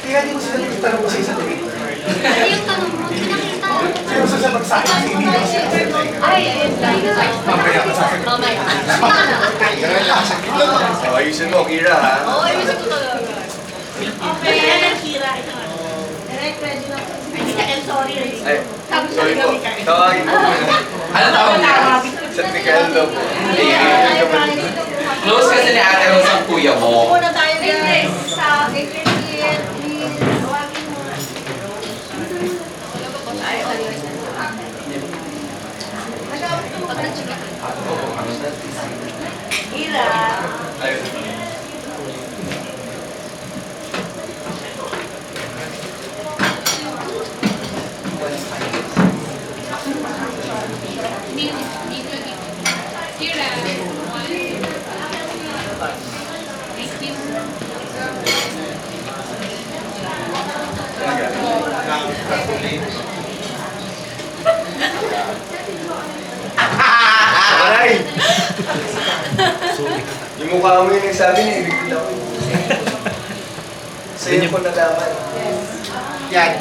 Kaya di mo sila tanong ko sa isang date. Ano yung tanong mo? Pinakita. Sino sa sagot sa akin sa hindi ko siya? Ay, ayun. Mamaya ka sa akin. Mamaya. Ganun lang sa kilo. Oh, ayusin mo, Kira, ha? Oo, ayun ko talaga. Okay, yan Kira. Ito nga. Direct ready na. Ay, Mikael, sorry. Ay, Sabi sa sorry po. ligaw, Mikael. Tawagin mo muna. Ano tawag niya? Sa Mikael daw po. Hindi, Close kasi ni Ate Rose ang kuya mo. Muna tayo guys. Please, sa Tawagin mo. Kira. ayun. Aray! Yung mukha mo yung nagsabi niya, ibig ako. Sa'yo ko nalaman. Yan.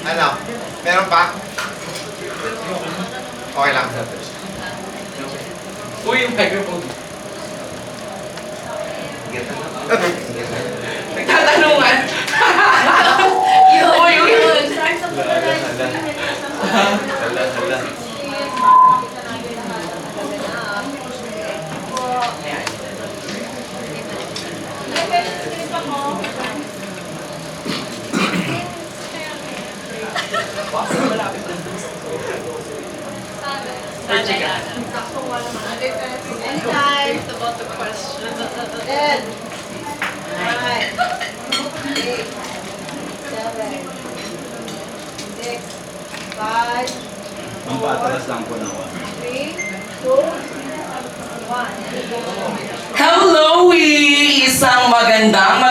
Ano? Meron pa? Okay lang. Uy, yung microphone. Nagtatanungan. Uy, uy. Hala. Anytime. about the question. Ten. Nine. 8. 7. 6. 5. Ang patras lang po naman. 3. 2. 1. Hello, isang magandang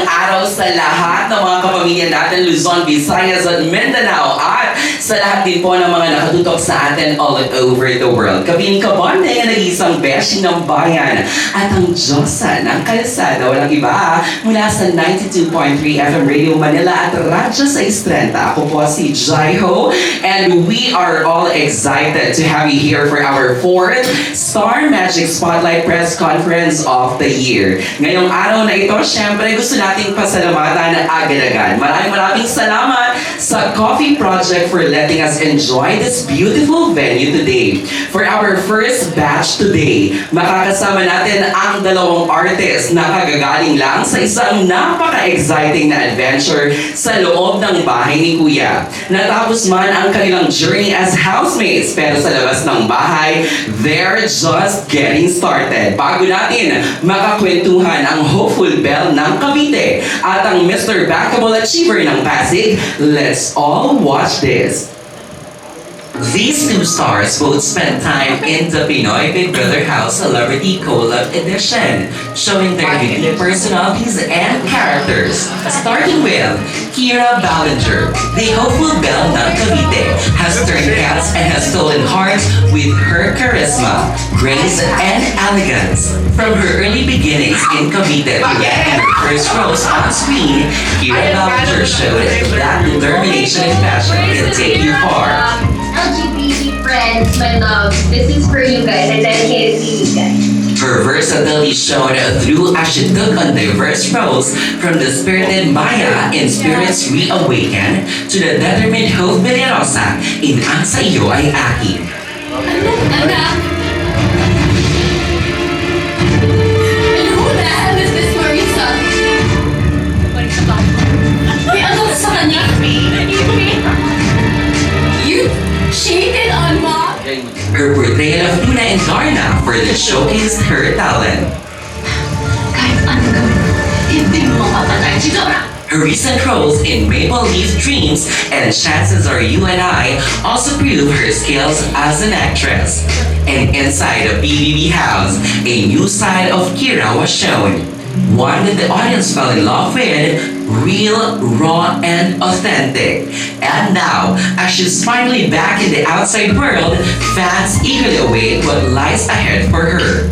araw sa lahat ng mga kapamilya natin, Luzon, Visayas at Mindanao, at sa lahat din po ng mga nakatutok sa atin all over the world. Kami ni Kabonde, nag-iisang beshi ng bayan at ang Diyosa ng kalsada, walang iba, mula sa 92.3 FM Radio Manila at Radyo 630. Ako po si Jaiho, and we are all excited to have you here for our 4th Star Magic Spotlight Press Conference of the Year. Ngayong araw na ito, syempre gusto nating pasalamatan agad-agad. Maraming salamat sa Coffee Project for letting us enjoy this beautiful venue today. For our first batch today, makakasama natin ang dalawang artists na kagagaling lang sa isang napaka-exciting na adventure sa loob ng bahay ni Kuya. Natapos man ang kanilang journey as housemates, pero sa labas ng bahay, they're just getting started. Bago natin makakwentuhan ang hopeful belle ng Cavite at ang Mr. Backable Achiever ng Pasig, let's all watch this. These two stars both spent time in the Pinoy Big Brother House Celebrity Collab Edition, showing their unique personalities and characters. Starting with Kira Ballinger, the hopeful belle ng Cavite, has turned heads and has stolen hearts with her charisma, grace, and elegance. From her early beginnings in Cavite to getting her first roles on screen, Kira Ballinger showed that determination and passion can take you far. LGBT friends, my love, this is for you guys. I dedicated to you guys. Her versatility shone through as she took on diverse roles, from the spirited Maya in Spirits Reawaken to the determined Hope Villarosa in Ang Sa'yo Ay Akin. Anak! And who the hell is this Marisa? Marisa ba? May ano ka sa kanya? You cheated on Mom? Her portrayal of Luna and Darna further showcased her talent. Kahit ano gawin, hindi mo mapapatay si Dora! Her recent roles in Maple Leaf Dreams and Chances Are You and I also prove her skills as an actress. And inside the BBB house, a new side of Kira was shown. One that the audience fell in love with, real, raw, and authentic. And now, as she's finally back in the outside world, fans eagerly await what lies ahead for her.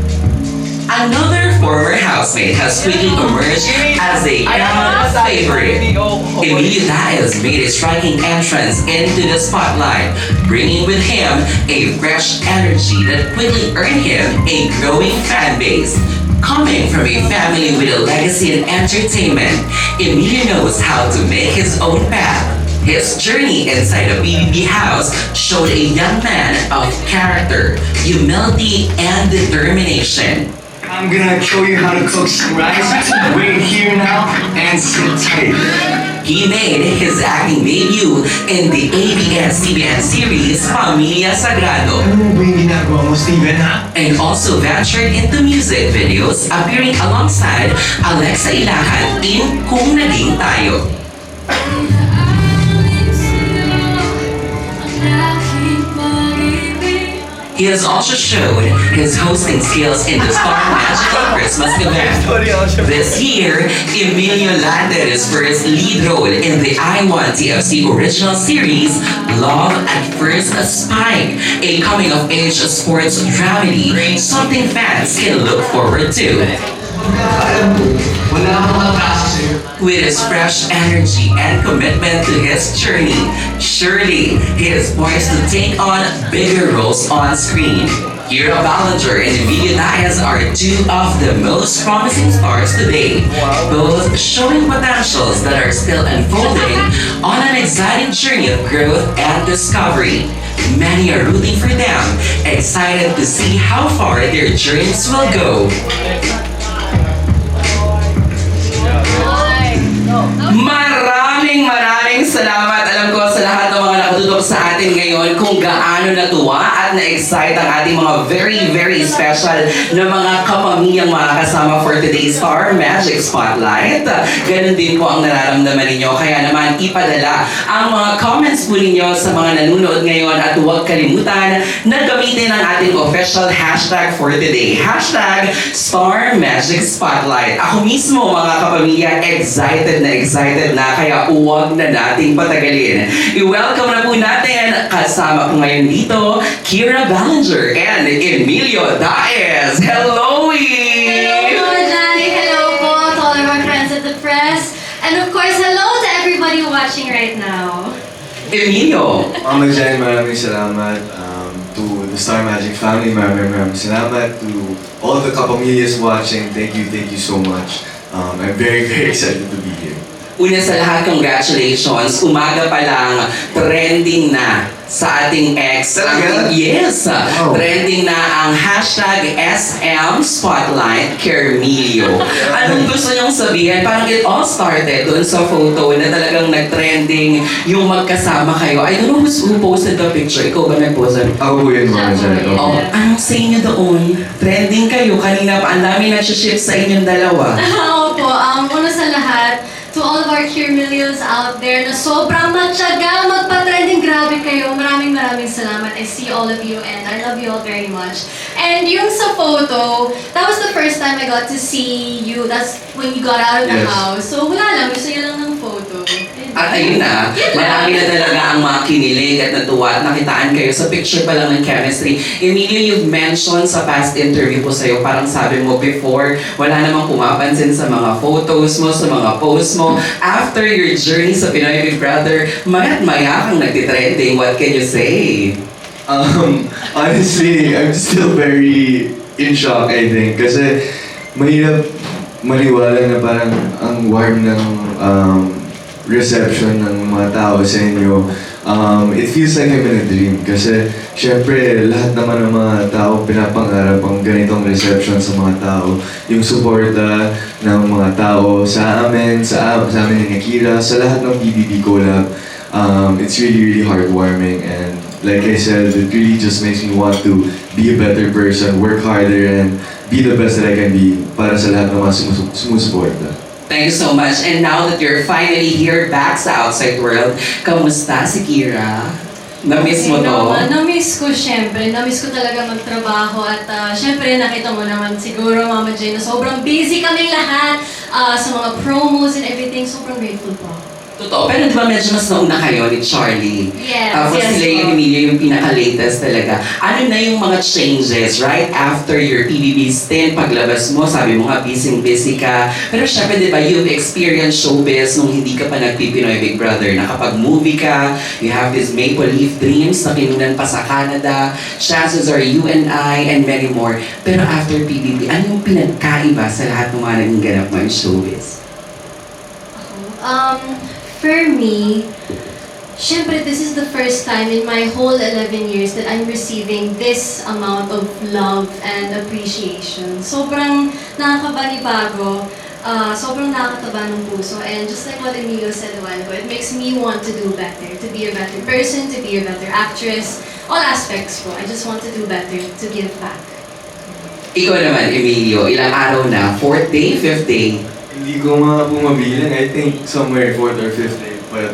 Another former housemate has quickly emerged as a crowd favorite. Emilio Daez made a striking entrance into the spotlight, bringing with him a fresh energy that quickly earned him a growing fan base. Coming from a family with a legacy in entertainment, Emilio knows how to make his own path. His journey inside the BBB house showed a young man of character, humility, and determination. I'm gonna show you how to cook some rice. Wait here now and sit tight. He made his acting debut in the ABS-CBN series Familia Sagrado, Ano ba yung ginagawa mo, Steven, ha? and also ventured into music videos appearing alongside Alexa Ilahan in Kung Naging Tayo. He has also showed his hosting skills in the Star Magical Christmas event. This year, Emilio landed his first lead role in the I1 TFC original series, Love at First Spike, a coming-of-age sports dramedy, something fans can look forward to. Wala akong atraso sa'yo. With his fresh energy and commitment to his journey, surely he is poised to take on bigger roles on screen. Kira Ballinger and Emilio Daez are two of the most promising stars today, both showing potentials that are still unfolding on an exciting journey of growth and discovery. Many are rooting for them, excited to see how far their journeys will go. Maraming salamat. Alam ko sa lahat ng mga nakatutok sa atin ngayon kung gaano natuwa at na-excite ang ating mga very special na mga kapamilyang makakasama for today's Star Magic Spotlight. Ganun din po ang nararamdaman ninyo. Kaya naman ipadala ang mga comments po ninyo sa mga nanonood ngayon at huwag kalimutan na gamitin ang ating official hashtag for today. Hashtag Star Magic Spotlight. Ako mismo mga kapamilya, excited na kaya huwag na nating patagalin. I-welcome na po natin kasama ko ngayon dito, Kira Ballinger and Emilio Daez. Hello! Hello po, Johnny. Hello po to all of our friends at the press. And of course, hello to everybody watching right now. Emilio! Mama Jen, maraming salamat. To the Star Magic family, maraming salamat. To all the kapamilyas watching, thank you so much. I'm very excited to be here. Una sa lahat, congratulations. Umaga pa lang, trending na sa ating ex. Talaga? Yes! Wow. Trending na ang hashtag SM Spotlight Kermilio. Anong gusto niyong sabihin? Parang it all started doon sa photo na talagang nag-trending yung magkasama kayo. I don't know who posted the picture. Ikaw ba nag-post? Ako po yun, Mama Jen. Oh, anong sa inyo doon? Trending kayo. Kanina pa, ang dami nag-ship sa inyong dalawa. Opo, una sa lahat, to all of our Kirmilios out there na sobrang matyaga magpa-trending, grabe kayo. Maraming salamat. I see all of you and I love you all very much. And yung sa photo, that was the first time I got to see you. That's when you got out of the Yes. house. So wala lang, gusto niya lang ng photo. At ayun na, marami na talaga ang mga kinilig at natuwa at nakitaan kayo sa picture pa lang ng chemistry. Emilio, you've mentioned sa past interview po sa'yo, parang sabi mo before, wala namang pumapansin sa mga photos mo, sa mga posts mo. After your journey sa Pinoy Big Brother, maya't maya kang nagtitrending. What can you say? Honestly, I'm still very in shock, I think. Kasi mahirap maniwala na parang ang warm ng reception ng mga tao sa inyo. It feels like I'm in a dream. Kasi syempre, lahat naman ng mga tao pinapangarap ang ganitong reception sa mga tao. Yung suporta ng mga tao sa amin, sa amin ni Kira, sa lahat ng BBB collab. It's really heartwarming, and like I said, it really just makes me want to be a better person, work harder, and be the best that I can be para sa lahat ng mga sumusuporta. Thank you so much. And now that you're finally here back sa outside world, kamusta si Kira? Na-miss mo to? Na-miss ko syempre. Na-miss ko talaga magtrabaho at syempre nakita mo naman siguro Mama Jane na sobrang busy kaming lahat sa mga promos and everything. Sobrang grateful po ako. Totoo. Pero di ba medyo mas nauna kayo ni Charlie? Yes, Tapos yes sila po. yung Emilio yung pinaka-latest talaga. Ano na yung mga changes right after your PBB stint? Paglabas mo, sabi mo nga busy ka. Pero syempre di ba you've experienced showbiz nung hindi ka pa nagpipinoy Big Brother. Nakapag-movie ka, you have these Maple Leaf Dreams na kinunan pa sa Canada. Chances are you and I and many more. Pero after PBB, ano yung pinagkaiba sa lahat ng mga naging ganap mo in showbiz? For me, syempre this is the first time in my whole 11 years that I'm receiving this amount of love and appreciation. Sobrang nakakabanibago, sobrang nakakataba ng puso, and just like what Emilio said a while ago, it makes me want to do better, to be a better person, to be a better actress, all aspects po. I just want to do better, to give back. Ikaw naman, Emilio, ilang araw na? 4th day, 5th day? Hindi ko nga po mabilang. I think somewhere 4th or 5th day. But,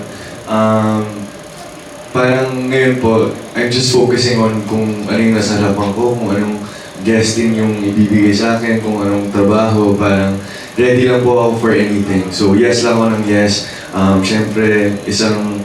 parang ngayon po, I'm just focusing on kung ano yung nasa harapan ko, kung anong guesting yung ibibigay sa akin, kung anong trabaho, parang ready lang po ako for anything. So, yes lang ako ng yes. Siyempre, isang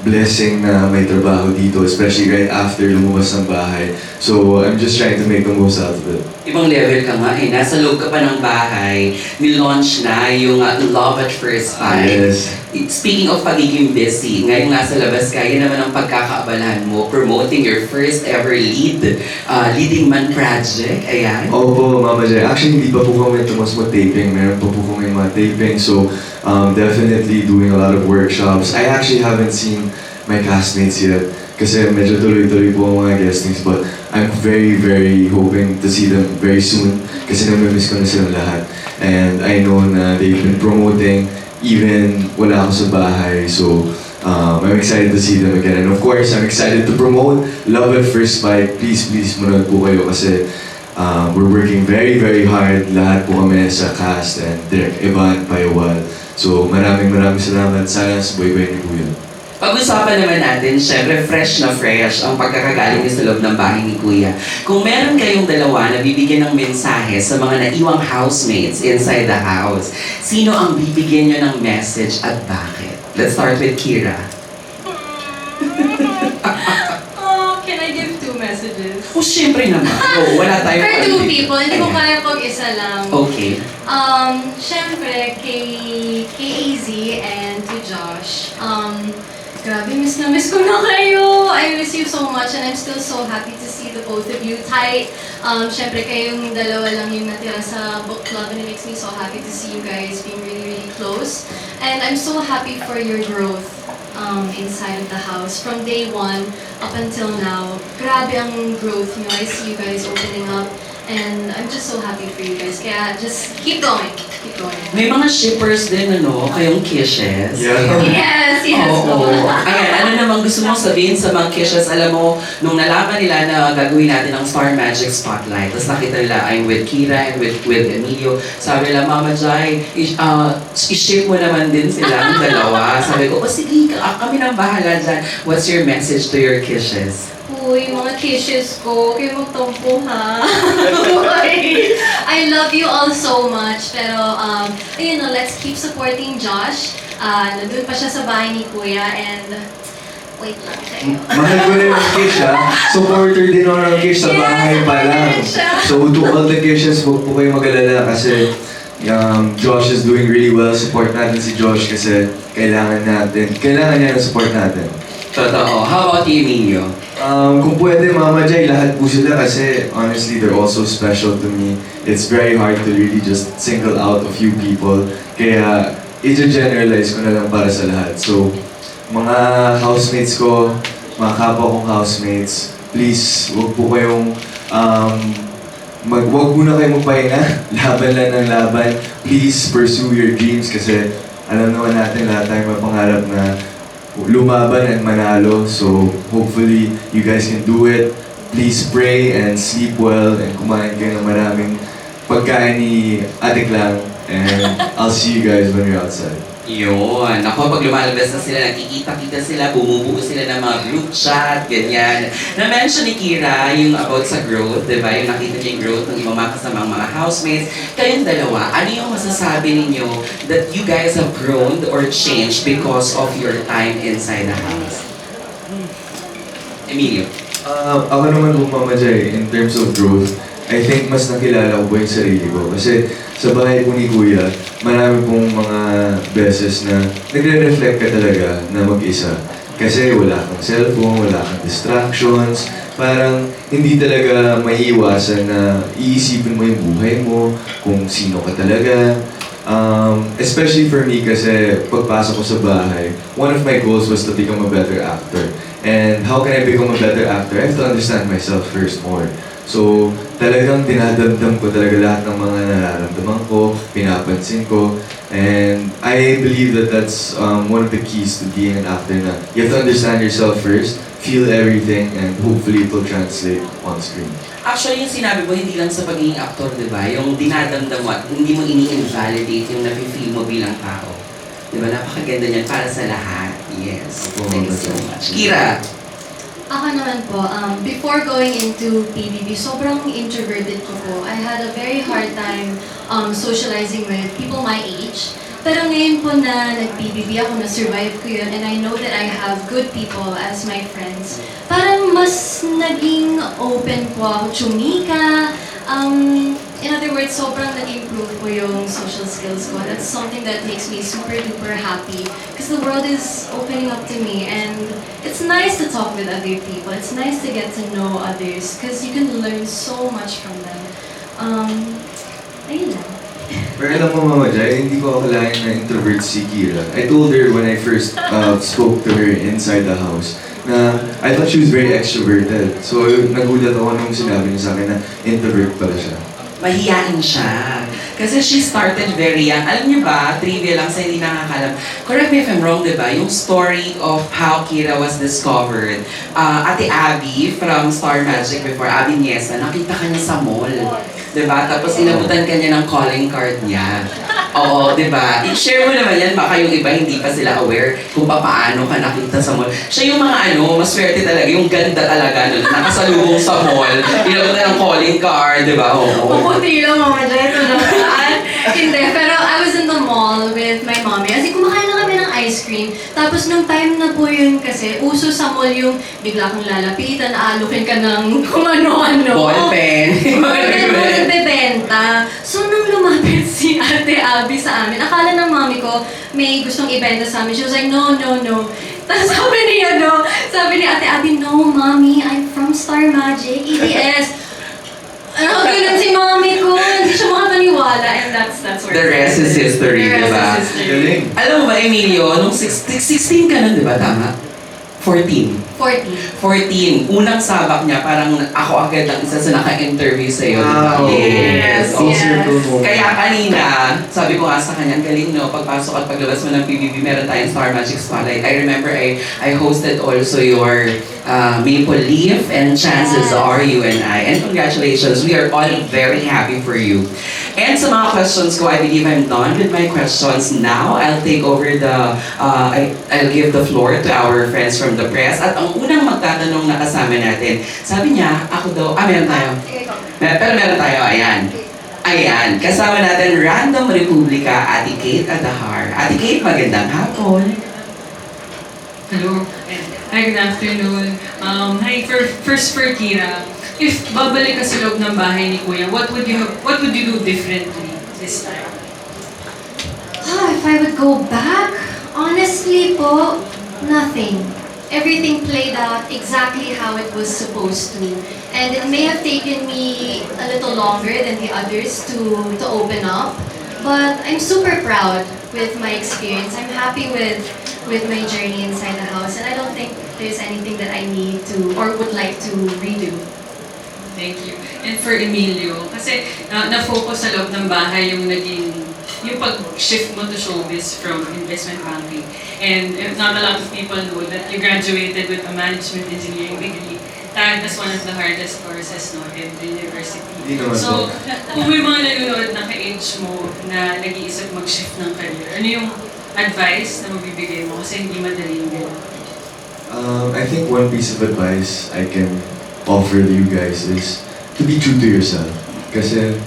blessing na may trabaho dito, especially right after lumabas ng bahay. So, I'm just trying to make the most out of it. Ibang level ka nga eh. Nasa loob ka pa ng bahay, nilaunch na yung Love at First Sight. Yes. Speaking of pagiging busy, ngayong nasa labas ka, yan naman ang pagkakaabalahan mo, promoting your first ever leading man project. Ayan. Opo, Mama Jai. Actually, hindi pa po kami tumas mag-taping. Meron pa po kami mga taping. So, definitely doing a lot of workshops. I actually haven't seen my castmates yet. Kasi medyo tuloy-tuloy po ang mga guestings. But I'm very, very hoping to see them very soon. Kasi namimiss ko na silang lahat. And I know na they've been promoting even wala ako sa bahay. So, I'm excited to see them again. And of course, I'm excited to promote Love at First Bite. Please, manood po kayo kasi we're working very, very hard. Lahat po kami sa cast and Direk Evan, Payawal. So, maraming salamat. Sana subaybay niyo po yun. Pag-usapan naman natin, syempre fresh na fresh ang pagkakagaling niyo sa loob ng bahay ni Kuya. Kung meron kayong dalawa na bibigyan ng mensahe sa mga naiwang housemates inside the house, sino ang bibigyan niyo ng message at bakit? Let's start with Kira. Oh, can I give 2 messages? Oh, syempre naman. Oh, wala tayong For 2 pag- people, hindi ko Ayan. kaya pag-isa lang. Okay. Syempre, kay AZ and to Josh, grabe, miss ko na kayo. I miss you so much and I'm still so happy to see the both of you tight. Syempre, kayong dalawa lang yung natira sa book club and it makes me so happy to see you guys being really, really close. And I'm so happy for your growth inside of the house. From day 1 up until now, grabe ang growth nyo. I see you guys opening up. And I'm just so happy for you guys. Kaya just keep going. Keep going. May mga shippers din, ano, kayong kisses. Yeah. Yes, yes. Oo. Ayan, ano namang gusto mong sabihin sa mga kisses? Alam mo, nung nalaman nila na gagawin natin ang Star Magic Spotlight, tapos nakita nila I'm with Kira and with Emilio, sabi nila, Mama Jai, i-ship mo naman din silang dalawa. Sabi ko, sige, kami nang bahala dyan. What's your message to your kisses? Uy, mga kisses ko, kayo magtampo ha. Uy, I love you all so much. Pero, ayun no, let's keep supporting Josh. Nandun pa siya sa bahay ni Kuya and wait lang kayo. Mahal ko rin ang Kish, ha? Supporter din ako ng Kish sa bahay pa lang. So to all the Kishes, huwag po kayo mag-alala kasi Josh is doing really well. Support natin si Josh kasi kailangan niya ng support natin. Totoo. How about you, Emilio? Kung pwede, Mama Jai, lahat po sila kasi honestly, they're all so special to me. It's very hard to really just single out a few people. Kaya, i-generalize ko na lang para sa lahat. So, mga housemates ko, mga kapwa kong housemates, please, wag po kayong, wag muna kayong magpahinga. Laban lang ng laban. Please, pursue your dreams kasi alam naman natin lahat tayong may pangarap na lumaban and manalo. So, hopefully, you guys can do it. Please pray and sleep well and kumain kayo ng maraming pagkain ni Ate Klang. And I'll see you guys when you're outside. Yun. Ako, pag lumalabas na sila, nakikita-kita sila, bumubuo sila ng mga group chat, ganyan. Na-mention ni Kira yung about sa growth, di ba? Yung nakita niya yung growth ng ibang mga kasamang mga housemates. Kayong dalawa, ano yung masasabi ninyo that you guys have grown or changed because of your time inside the house? Emilio. Ako naman po, Mama Jai, in terms of growth, I think mas nakilala ko po yung sarili ko. Kasi sa bahay po ni Kuya, marami pong mga beses na nagre-reflect ka talaga na mag-isa. Kasi wala kang cellphone, wala kang distractions, parang hindi talaga maiiwasan na iisipin mo yung buhay mo, kung sino ka talaga. Especially for me kasi pagpasok ko sa bahay, one of my goals was to become a better actor. And how can I become a better actor? I have to understand myself first more. So, talagang dinadamdam ko talaga lahat ng mga nararamdaman ko, pinapansin ko. And I believe that that's one of the keys to being an actor na you have to understand yourself first, feel everything, and hopefully it will translate on screen. Actually, yung sinabi mo, hindi lang sa pagiging aktor, di ba? Yung dinadamdam mo at hindi mo ini-invalidate yung nafe-feel mo bilang tao. Di ba? Napakaganda niyan para sa lahat. Yes. Thank you so much. Kira! Ako naman po, before going into PBB, sobrang introverted ko po. I had a very hard time socializing with people my age. Pero ngayon po na nag-PBB ako, na-survive ko yun, and I know that I have good people as my friends. Parang mas naging open po ako, chumika. In other words, sobrang nag-improve po yung social skills ko. That's something that makes me super duper happy because the world is opening up to me, and it's nice to talk with other people. It's nice to get to know others because you can learn so much from them. Ayun lang. Pero alam mo, Mama Jai, hindi ko akalain na introvert si Kira. I told her when I first spoke to her inside the house na I thought she was very extroverted. So nagulat ako nung sinabi niya sa akin na introvert pala siya. Mahiyain siya. Kasi she started very young. Alam niyo ba, trivia lang sa hindi nakakalam. Correct me if I'm wrong, di ba? Yung story of how Kira was discovered. Ate Abby from Star Magic before, Abby Niesa, nakita ka niya sa mall. Di ba? Tapos inabutan ka niya ng calling card niya. Oo, di ba? I-share mo naman yan, baka yung iba hindi pa sila aware kung paano ka nakita sa mall. Siya yung mga maswerte talaga, yung ganda talaga nun, nakasalubong sa mall, inabutan ng calling card, di ba? Oo. Puputi lang, Mama Jai, ito naman. Hindi, pero I was in the mall with my mommy. Kasi kumakain na kami ng ice cream. Tapos nung time na po yun kasi, uso sa mall yung bigla kang lalapitan, aalukin ka ng kung ano-ano. Ballpen. Ballpen mo nagbebenta. So nung lumapit si Ate Abby sa amin, akala ng mami ko may gustong ibenta sa amin. She was like, no, no, no. Tapos sabi ni Ate Abby, no, Mommy, I'm from Star Magic, EBS. Ganun si mami ko, hindi siya makapaniwala, and that's where The rest is history, The di rest ba? is history. Galing. Alam mo ba, Emilio, nung 16 ka nun, di ba? Tama? 14. 14. Unang sabak niya, parang ako agad ang isa sa naka-interview sa'yo. Wow. Yes. Full yes. circle mo. Kaya kanina, sabi ko nga sa kanya, galing no, pagpasok at paglabas mo ng PBB, meron tayong Star Magic Spotlight. I remember I hosted also your Maple Leaf and Chances Are You and I. And congratulations, we are all very happy for you. And sa mga questions ko, I believe I'm done with my questions. Now, I'll take over I'll give the floor to our friends from the press. At ang unang magtatanong na kasama natin, sabi niya, ako daw, meron tayo. Pero meron tayo, ayan. Ayan, kasama natin Random Republica, Ate Kate Adahar. Ate Kate, magandang hapon. Hello. Hi, good afternoon. Hi, first for Kira. If babalik ka sa loob ng bahay ni Kuya, what would you do differently this time? If I would go back, honestly po, nothing. Everything played out exactly how it was supposed to. And it may have taken me a little longer than the others to open up. But I'm super proud with my experience. I'm happy with my journey inside the house. And I don't think there's anything that I need to or would like to redo. Thank you. And for Emilio, kasi na-focus sa loob ng bahay yung pag-shift mo to showbiz from investment banking. And not a lot of people know that you graduated with a management engineering degree. tagged as one of the hardest courses no, in the university. Hindi naman So, po. kung may mga nanonood na ka-age mo na nag-iisip mag-shift ng career, ano yung advice na mabibigay mo kasi hindi madali yung ganun? I think one piece of advice I can offer you guys is to be true to yourself. Kasi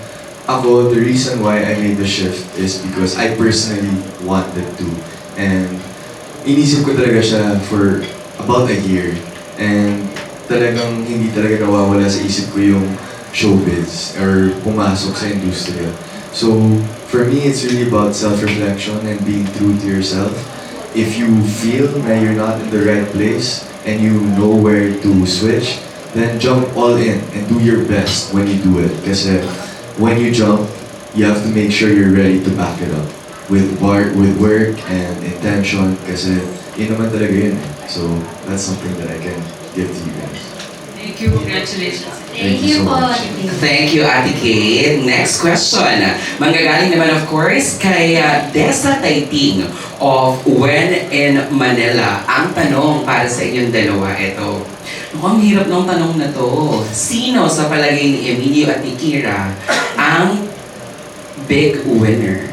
ako, the reason why I made the shift is because I personally wanted to. And inisip ko talaga siya for about a year. And talagang hindi talaga nawawala sa isip ko yung showbiz or pumasok sa industriya. So, for me, it's really about self-reflection and being true to yourself. If you feel that you're not in the right place and you know where to switch, then jump all in and do your best when you do it. Kasi when you jump, you have to make sure you're ready to back it up with work and intention. Kasi yun naman talaga yun. So that's something that I can give to you guys. Thank you, congratulations. Thank you you so po. much. Thank you, Ate Kate. Next question. Manggagaling naman of course kay Dessa Taiting of When in Manila. Ang tanong para sa inyong dalawa, ito. Mukhang hirap ng tanong na to. Sino sa palagay ni Emilio at ni Kira ang big winner?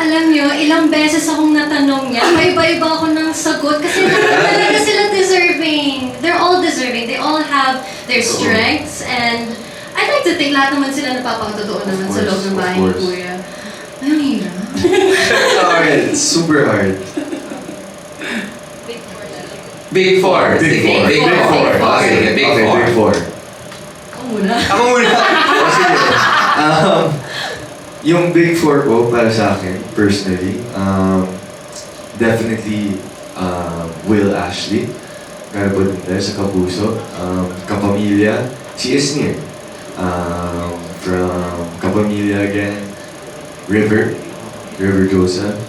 Alam nyo, ilang beses akong natanong niya, may iba-iba ako ng sagot kasi talaga sila deserving. They're all deserving. They all have their strengths and I'd like to think lahat naman sila napapakatotoo naman sa loob ng bahay ni Of course. Kuya. Ay, ang hirap. It's hard. It's super hard. Big Four. Big Sige, Four. Big Big Four. Four. Oh, sige, Big Okay, Four. Big Four. Ako muna. Ako muna. O, sige. Yung Big Four ko para sa akin, personally, definitely Will Ashley. Kaya po din tayo sa Kapuso. Kapamilya, si Esnir. From Kapamilya again, River Joseph.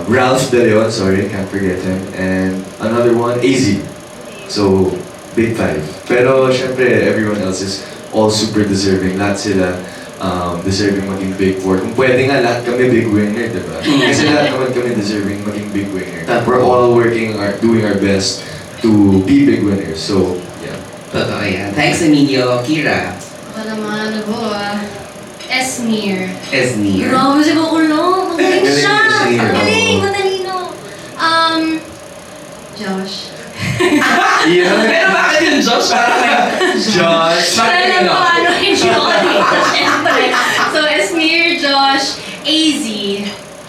Ralph De Leon, sorry, can't forget him. And another one, AZ. So, Big Five. Pero, syempre, everyone else is all super deserving. Lahat sila deserving maging Big Four. Kung pwede nga, lahat kami big winner, diba? Kasi lahat naman kami deserving maging big winner. We're all doing our best to be big winners. So, yeah. Totoo yan. Thanks, Emilio. Kira. Ako naman, Esnir. Esnir. Grabe si Bakulo. Magaling Magaling siya. si Esnir, Magaling, oo. matalino. Josh. Yeah. Pero bakit yung Josh? Parang Josh. Bakit Alam ano? ko ano, hindi ako dito, syempre. So, Esnir, Josh, AZ.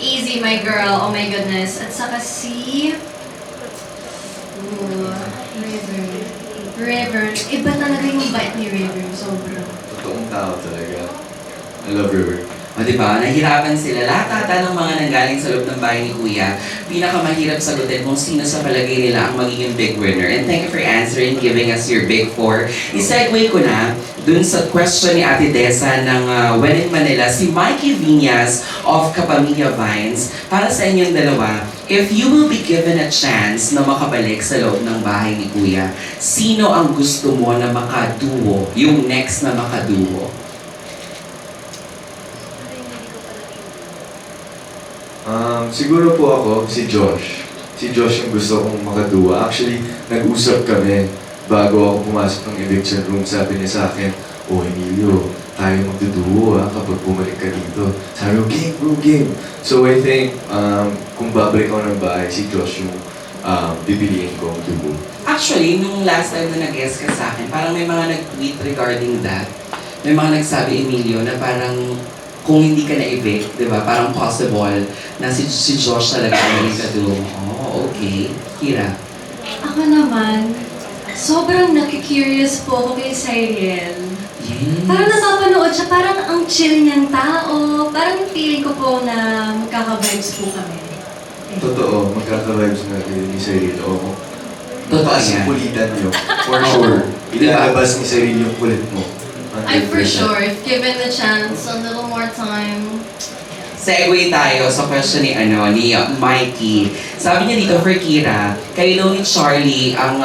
AZ, my girl. Oh my goodness. At saka si... River. Iba talaga yung bite ni River. Sobra. Totoong tao talaga. I love River. O diba, nahirapan sila. Lahat ata ng mga nanggaling sa loob ng bahay ni Kuya, pinakamahirap sagutin kung sino sa palagay nila ang magiging big winner. And thank you for answering, giving us your big four. I-segue ko na dun sa question ni Ate Dessa ng When in Manila, si Mikey Viñas of Kapamilya Vines. Para sa inyong dalawa, if you will be given a chance na makabalik sa loob ng bahay ni Kuya, sino ang gusto mo na makaduo, yung next na makaduo? Siguro po ako, si Josh. Si Josh yung gusto kong makaduwa. Actually, nag-usap kami bago ako pumasok ng eviction room. Sabi niya sa akin, "Oh, Emilio, tayo magduduo kapag bumalik ka dito." Sabi ko, "Game bro, game." So I think, kung babalik ako ng bahay, si Josh yung pipiliin kong duo. Actually, nung last time na nag-guest ka sa akin, parang may mga nag-tweet regarding that. May mga nagsabi, Emilio, na parang kung hindi ka na-evict, di ba? Parang possible na si Josh talaga ang maging kaduo. Oh, okay. Kira. Ako naman, sobrang nakikurious po ako kay Cyril. Yes. Parang napapanood siya, parang ang chill niyang tao. Parang feeling ko po na magkaka-vibes po kami. Totoo, magkaka-vibes na rin ni Cyril. Oo. Totoo Taas yan. yung kulitan niyo. For sure. Ilalabas ni Cyril yung kulit mo. Ay, for 100%. sure. If given the chance, a little more time. Segue tayo sa question ni Mikey. Sabi niya dito for Kira, kayo daw ni Charlie ang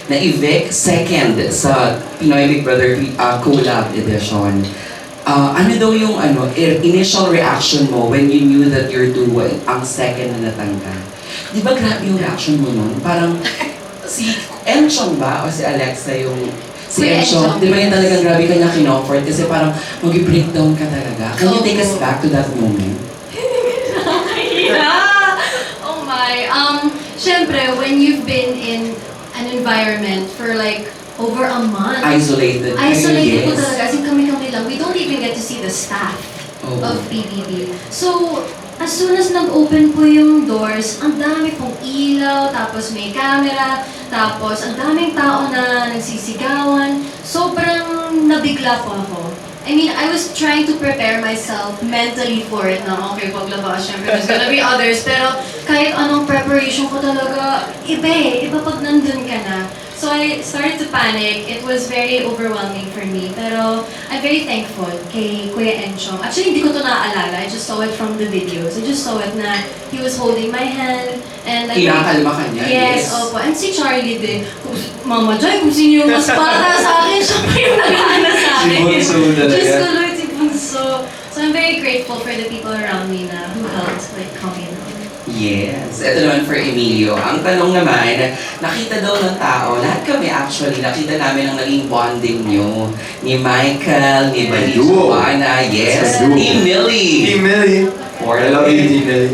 na-evict second sa Pinoy Big Brother collab edition. Ano daw yung initial reaction mo when you knew that you're doing ang second na natanggal? Di ba grabe yung reaction mo nun? Parang Si Enchong ba o si Alexa yung... Si Kuya Enchong, Enchong. di ba yung talagang grabe kanya kinofort kasi parang mag-breakdown ka talaga. Can you take us back to that moment? Yeah. Oh my. Syempre, when you've been in an environment for like over a month, Isolated. isolated po Yes. talaga. As in kami-kami lang. We don't even get to see the staff Oo. of PBB. So, as soon as nag-open po yung doors, ang dami pong ilaw, tapos may camera, tapos ang daming tao na nagsisigawan. Sobrang nabigla po ako. I mean, I was trying to prepare myself mentally for it na okay, paglabas, syempre there's gonna be others. Pero kahit anong preparation ko talaga, iba eh. Iba pag nandun ka na. So I started to panic. It was very overwhelming for me. Pero I'm very thankful kay Kuya Enchong. Actually, hindi ko to naaalala. I just saw it from the videos. I just saw it na he was holding my hand. And Kinakalma ka niya, Yes, yes. opo. And si Charlie din. Mama Joy, kung sino yung mas bata sa akin, siya pa yung nag-aana sa Si akin. Bunso talaga. Diyos ko, Lord, si Bunso. So I'm very grateful for the people around me na who helped like calm me down. Yes. Ito naman for Emilio. Ang tanong naman, nakita daw ng tao, lahat kami actually, nakita namin ang naging bonding nyo. Ni Michael, ni My Bani duo. Joanna, yes, My duo. ni Millie. Team Melly. I love you, Team Melly.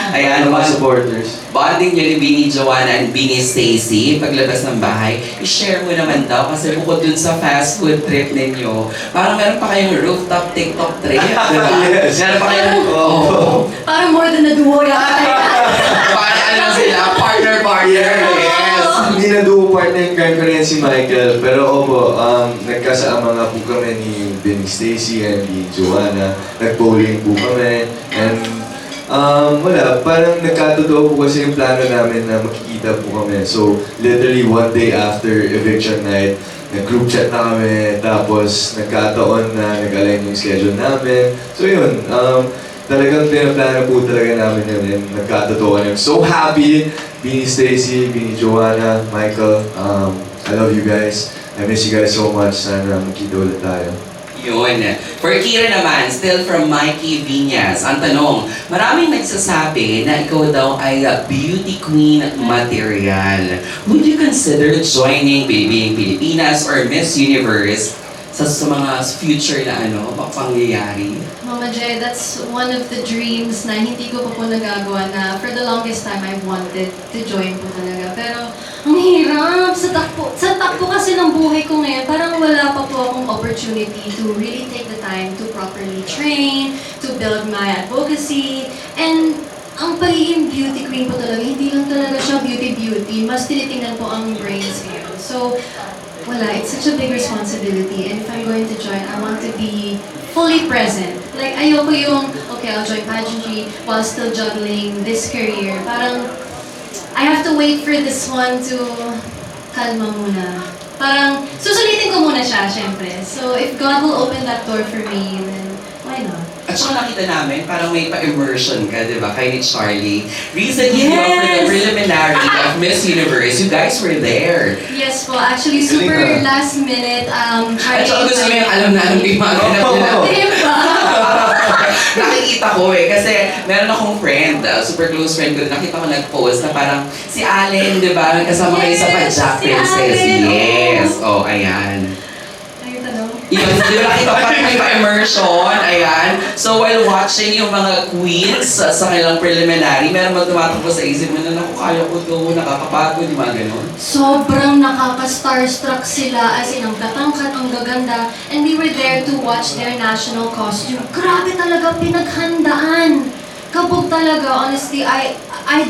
Ayan, Ano mga supporters? bonding nyo ni Bini Joanna and Bini Stacy paglabas ng bahay, i-share mo naman daw kasi bukod dun sa fast food trip ninyo, parang meron pa kayong rooftop TikTok trip, di ba? Yes. Meron pa kayong, Parang more than a duo yata. parang ano sila, partner, yes. Hindi na duo partner yung kind ko rin si Michael. Pero opo, nagkasama nga po kami ni Benny Stacy and ni Joanna. Nag-bowling po kami. And wala, parang nagkatotoo po kasi yung plano namin na makikita po kami. So, literally one day after eviction night, nag-group chat na kami. Tapos, nagkataon na nag-align yung schedule namin. So, yun. Talagang pinaplano po talaga namin yun. And nagkatotoo kami. So happy! Bini Stacy, Bini Joanna, Michael, I love you guys. I miss you guys so much. Sana magkita ulit tayo. Yun. For Kira naman, still from Mikey Viñas, ang tanong, maraming nagsasabi na ikaw daw ay beauty queen material. Would you consider joining Babying Pilipinas or Miss Universe sa mga future na pangyayari? Mama Jay, that's one of the dreams na hindi ko pa po nagagawa na for the longest time I've wanted to join po talaga. Pero ang hirap sa takbo kasi ng buhay ko ngayon, parang wala pa po akong opportunity to really take the time to properly train, to build my advocacy, and ang pagiging beauty queen po talaga, hindi lang talaga siya beauty, mas tinitingnan po ang brains ngayon. So, wala, it's such a big responsibility, and if I'm going to join, I want to be fully present. Like, ayoko yung, okay, I'll join pageantry while still juggling this career. Parang, I have to wait for this one to kalma muna. Parang, susulitin ko muna siya, syempre. So, if God will open that door for me, then why not? At saka nakita namin, parang may pa-immersion ka, di ba, kay ni Charlie. Recently, Yes! for the preliminary of Miss Universe, you guys were there. Yes po, actually, super Galing last minute, At Charlie. saka gusto mo yung alam na anong yung mga ganap nila. Diba? Nakikita ko kasi meron akong friend, super close friend ko, nakita ko nag-post na parang si Allen, di ba, kasama kayo sa Yes, Pajak si Princess. Allen, Yes, ayan. Ayun, tanong. Yun, di ba nakita ko parang may pa-immersion, ayan. So while watching yung mga queens sa kanilang preliminary, meron bang tumatakbo sa isip mo na naku, kaya ko to, nakakapagod, di ba ganun? Sobrang nakaka-starstruck sila, as in, ang tatangkat, ang gaganda. And we were there to watch their national costume. Grabe talaga, pinaghandaan. Kabog talaga, honestly, I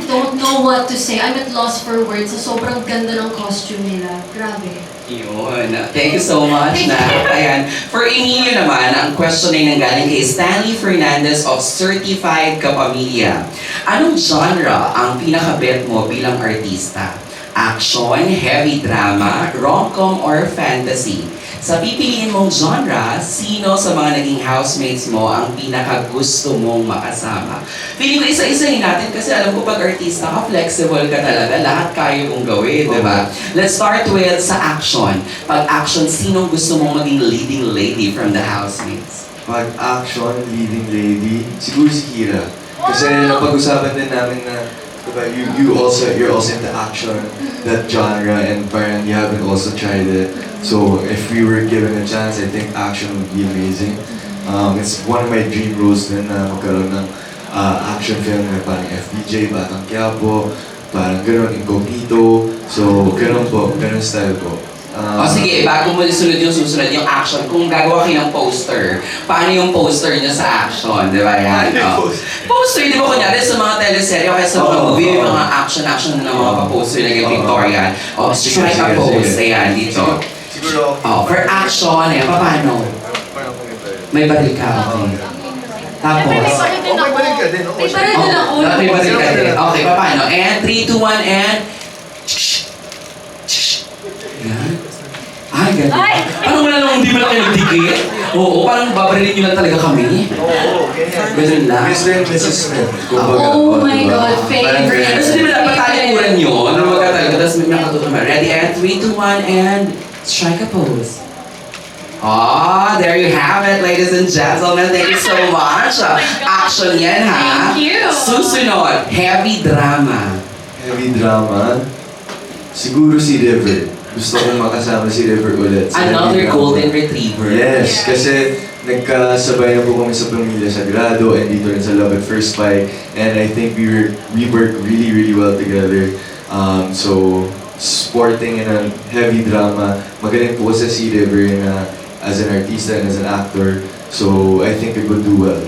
don't know what to say. I'm at loss for words sa sobrang ganda ng costume nila. Grabe. Yun. Thank you so much na. Ayan. For Emilio naman, ang question ay nanggaling kay Stanley Fernandez of Certified Kapamilya. Anong genre ang pinaka-bet mo bilang artista? Action, heavy drama, rom-com, or fantasy? Sa pipiliin mong genre, sino sa mga naging housemates mo ang pinaka-gusto mong makasama? Feeling ko isa-isahin natin kasi alam ko pag artista ka, flexible ka talaga, lahat kaya mong gawin, di ba? Let's start with sa action. Pag action, sinong gusto mong maging leading lady from the housemates? Pag action, leading lady, siguro si Kira. Kasi napag-usapan din namin na diba, you're also into action, that genre, and parang you haven't also tried it. So if we were given a chance, I think action would be amazing. It's one of my dream roles din na magkaroon ng action film na parang FBJ, Batang Quiapo, parang gano'n, incognito. So, gano'n po, gano'n style po. O sige, bago mo sunod yung susunod, yung action, kung gagawa kayo ng poster, paano yung poster nyo sa action? Di ba yan? O. Poster, di ba kunyari sa mga teleserye o kaya sa mga movie, may mga action na mga pa-poster na yung Victorian. O, strike a pose, ayan, dito. Siguro, O, for action, eh, paano? May baril ka, okay. Tapos, may balik ka din. May baril din ako. may baril ka din. Okay, paano? And 3, 2, 1, and... Yan. Ay, ganun. Parang wala namang di mo lang kayo nagdikit. Oo, parang babarilin nyo lang talaga kami. Oo, ganyan. Ganun lang. Mr. and Mrs. Smith. Kumbaga, Oh my diba? God, favorite. Tapos di ba dapat talikuran yun? Ano magkatalaga? Tapos may nakatutunan. Ready? And 3, 2, 1, and strike a pose. Ah, there you have it, ladies and gentlemen. Thank you so much. Action yan, ha? Thank you. Susunod, heavy drama. Heavy drama. Siguro si River. Gusto kong makasama si River ulit. sa Another heavy drama. golden retriever. Yes, kasi nagkasabay na po kami sa Pamilya Sagrado and dito rin sa Love at First Bite. And I think we work really, really well together. So, sporting in a heavy drama. Magaling po kasi si River na as an artista and as an actor. So, I think it would do well.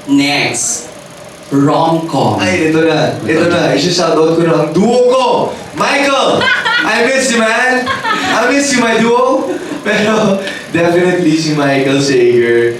Next, rom-com. Ay, ito na. Ito na. Isa-shoutout ko na ang duo ko! Michael! I miss you, man! I miss you, my duo! Pero, definitely si Michael Sager,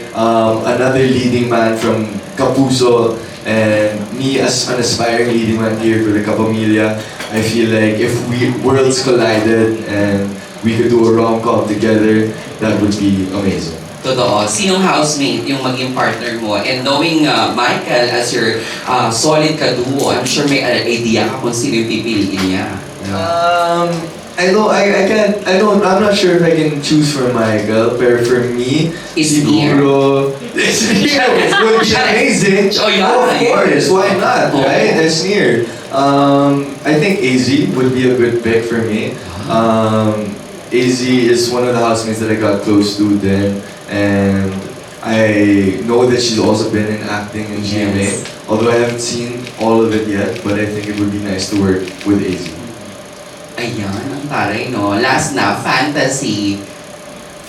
another leading man from Kapuso, and me as an aspiring leading man here for the Kapamilya. I feel like if worlds collided and we could do a rom-com together, that would be amazing. Totoo. Sinong housemate yung maging partner mo? And knowing Michael as your solid kaduo, I'm sure may idea ka kung sino yung pipiliin niya. I'm not sure if I can choose for Michael, but for me, It's siguro, it's near. It would be amazing. Oh, yeah. Of course, why not, Oh. right? It's near. I think AZ would be a good pick for me. AZ is one of the housemates that I got close to then, and I know that she's also been in acting in GMA, Yes. although I haven't seen all of it yet, but I think it would be nice to work with AZ. Ayan, ang taray, no? Last na, fantasy.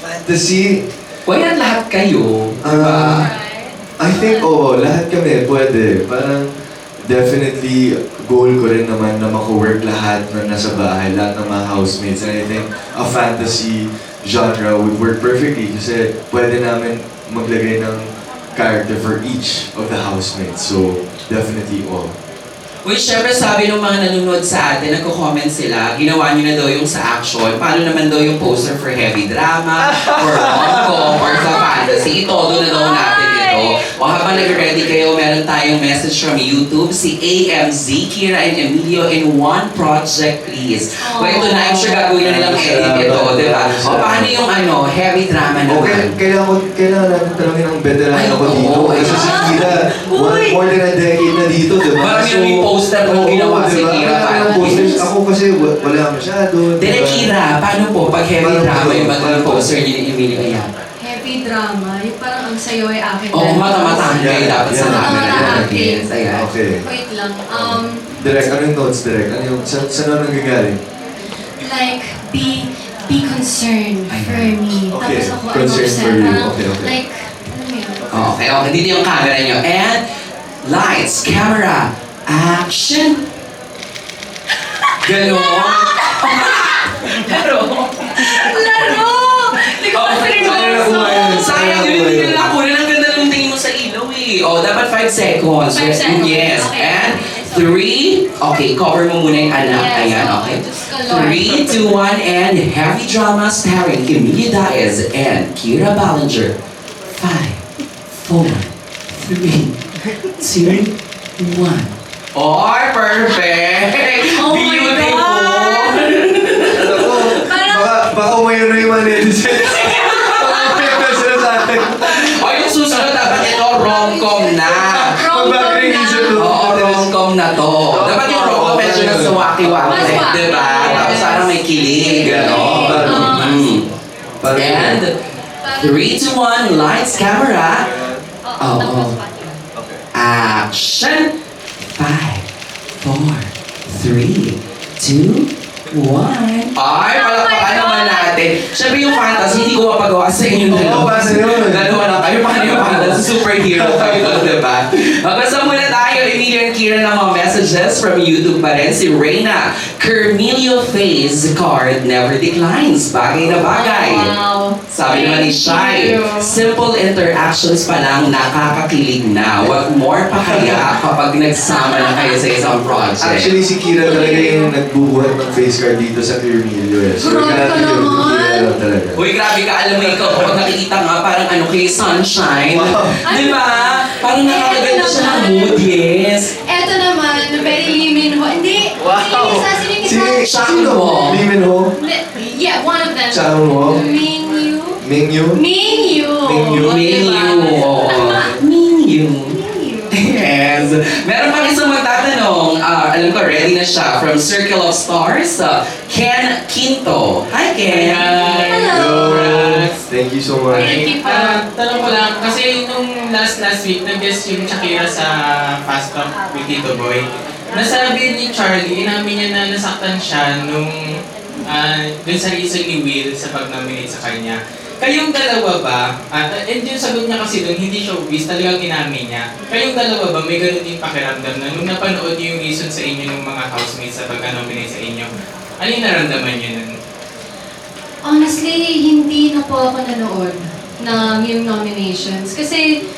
Fantasy, Pwede lahat kayo, diba? I think, lahat kami, pwede. Parang, definitely, goal ko rin naman na mako-work lahat na nasa bahay, lahat ng mga housemates. And I think, a fantasy genre would work perfectly kasi pwede namin maglagay ng character for each of the housemates. So, definitely all. Uy, syempre sabi ng mga nanonood sa atin, nagko-comment sila, ginawa nyo na daw yung sa action, paano naman daw yung poster for heavy drama, or rom-com, or sa fantasy, itodo na daw natin ito. O habang nag-ready kayo, meron tayong message from YouTube, si AMZ, Kira and Emilio in one project please. O ito na, I'm sure gagawin na nilang edit ito, di ba? O paano yung heavy drama naman? Kailangan natin tanongin ang veteran Ay, ako dito. oo, Kasi si Kira, Uy! more than a decade na dito, diba? Marami nang may poster na ginawa si diba? Kira. Marami posters. Ako kasi wala masyado. Direk Kira, paano po pag heavy Parang drama yung parang- magiging poster niyo ni Emilio? Ayan. Heavy drama, yung parang ang sayo ay akin. Oo, mata-matahan kayo dapat sa Yeah. camera. Mata-matahan. Yes, ayan. Okay. Wait lang. Direk, ano yung notes, Direk? Ano yung, saan ano nanggagaling? Like, be concerned for me. Okay, Tapos ako, concerned for you. Okay, okay. Like, ano yun? Okay, okay. Dito yung camera niyo. And, lights, camera, action! Ganon. Pero, Laro! Hindi ko pa seryoso! sayang yun, hindi nila nakunin. Ang ganda ng tingin mo sa ilaw eh. Oh, dapat 5 seconds. 5 seconds. Yes. Okay. And 3, okay, cover mo muna yung anak. Yes, Ayan, oh, okay. Diyos ko, Lord. 3, 2, 1, and heavy drama starring Emilia Diaz and Kira Ballinger. 5, 4, 3, 2, 1. Oh, perfect! Oh my Beautiful! God! Baka umayon na yung mga netizens. Baka umayon na sila sa akin. O, yung susunod dapat ito, rom-com na. Magbabaring isip to. Oo, rom-com na to. Dapat yung rock ko medyo nasa waki-waki, Mas waki, diba? yes. Tapos parang may kilig, gano'n. Parang- And 3, 2, 1, lights, camera. Oo. Action! 5, 4, 3, 2, 1. Ay, palakpakan naman natin. Siyempre yung fantasy, hindi ko mapagawa sa inyo Oo, basta yun. Dalawa lang kayo, paano yung fantasy? Superhero kayo, diba? Magbasa muna tayo, Emilio and Kira, ng mga messages from YouTube pa rin. Si Reyna, Carmelio Face card never declines. Bagay na bagay. Wow. Sabi naman ni Shai, simple interactions pa lang nakakakilig na. What more pa kaya kapag nagsama na kayo sa isang project? Actually, si Kira talaga yung nagbubuhat ng face card dito sa Carmelio eh. So, Grabe ka natin yung naman. Kira lang talaga. Uy, grabe ka. Alam mo ikaw, kapag nakikita nga, parang ano kay Sunshine. Wow. Di ba? Parang nakakaganda siya ng mood, yes. Eto naman, very Lee Min Ho. Hindi, Wow. sino yung isa? Shang-Mo. Lee Min Ho? Yeah, one of them. Shang-Mo? Ming-Yu? Ming-Yu? Ming-Yu. Ming-Yu. Mingyu. Oo. Mingyu. Yes. Meron pa isang magtatanong. Alam ko, ready na siya. From Circle of Stars, Ken Quinto. Hi, Ken. Hello. Thank you so much. Thank you po. Tanong ko lang, kasi nung last week, nag-guest yung Shakira sa Fast Talk with Tito Boy. Nasabi ni Charlie, inamin niya na nasaktan siya nung dun sa reason ni Will sa pag-nominate sa kanya. Kayong dalawa ba, and yung sagot niya kasi dun, hindi showbiz, talagang inamin niya. Kayong dalawa ba, may ganun din pakiramdam na nung napanood niyo yung reason sa inyo ng mga housemates sa pag-nominate sa inyo, ano yung naramdaman niyo nun? Honestly, hindi na po ako nanood ng yung nominations. Kasi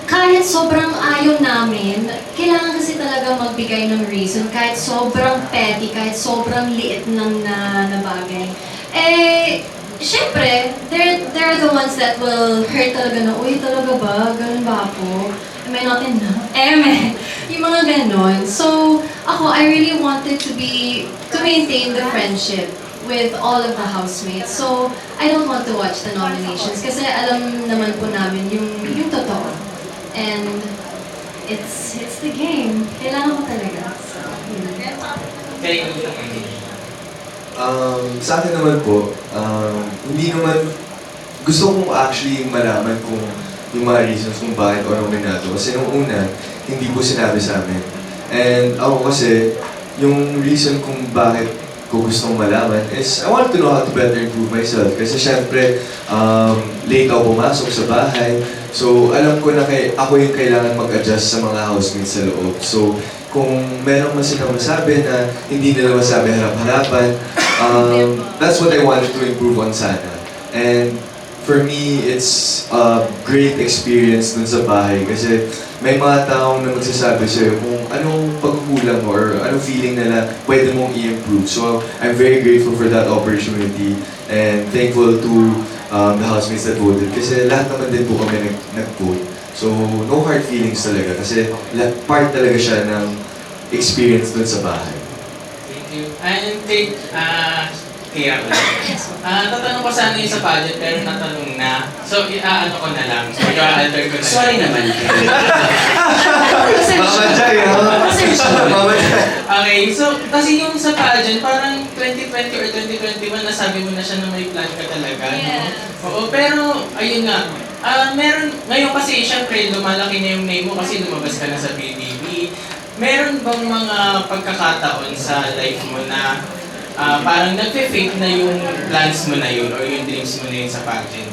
kahit sobrang ayaw namin, kailangan kasi talaga magbigay ng reason. Kahit sobrang petty, kahit sobrang liit ng na bagay. Eh, syempre, they're the ones that will hurt talaga na, uy, talaga ba? Ganun ba ako? Am I not enough? Yung mga ganon. So, ako, I really wanted to maintain the friendship with all of the housemates. So, I don't want to watch the nominations kasi alam naman po namin yung totoo. And it's the game. Kailangan ko talaga. So, yun. Kayo Sa akin naman po, hindi naman, gusto kong actually malaman kung yung mga reasons kung bakit ako nominado. Kasi nung una, hindi po sinabi sa amin. And ako kasi, yung reason kung bakit ko gustong malaman is I want to know how to better improve myself. Kasi syempre, late ako pumasok sa bahay. So, alam ko na ako yung kailangan mag-adjust sa mga housemates sa loob. So, kung meron man silang masabi na hindi nila masabi harap-harapan, that's what I wanted to improve on sana. And for me, it's a great experience dun sa bahay kasi may mga taong na magsasabi sa'yo kung anong pagkukulang mo or anong feeling nila pwede mong i-improve. So, I'm very grateful for that opportunity and thankful to the housemates that voted kasi lahat naman din po kami nag-vote. So, no hard feelings talaga kasi part talaga siya ng experience dun sa bahay. Thank you. And Kira ko lang. Tatanong ko sana yung sa budget pero natanong na. So, ano ko na lang. So, i-alter ko na. Sorry naman, Ken. Mama Jai, ha? Mama Jai. Okay, so, kasi yung sa pageant, parang 2020 or 2021, nasabi mo na siya na may plan ka talaga, no? Oo, pero, ayun nga, ngayon kasi, syempre, lumalaki na yung name mo kasi lumabas ka na sa PBB. Meron bang mga pagkakataon sa life mo na parang nagpe-fake na yung plans mo na yun or yung dreams mo na yun sa pageant?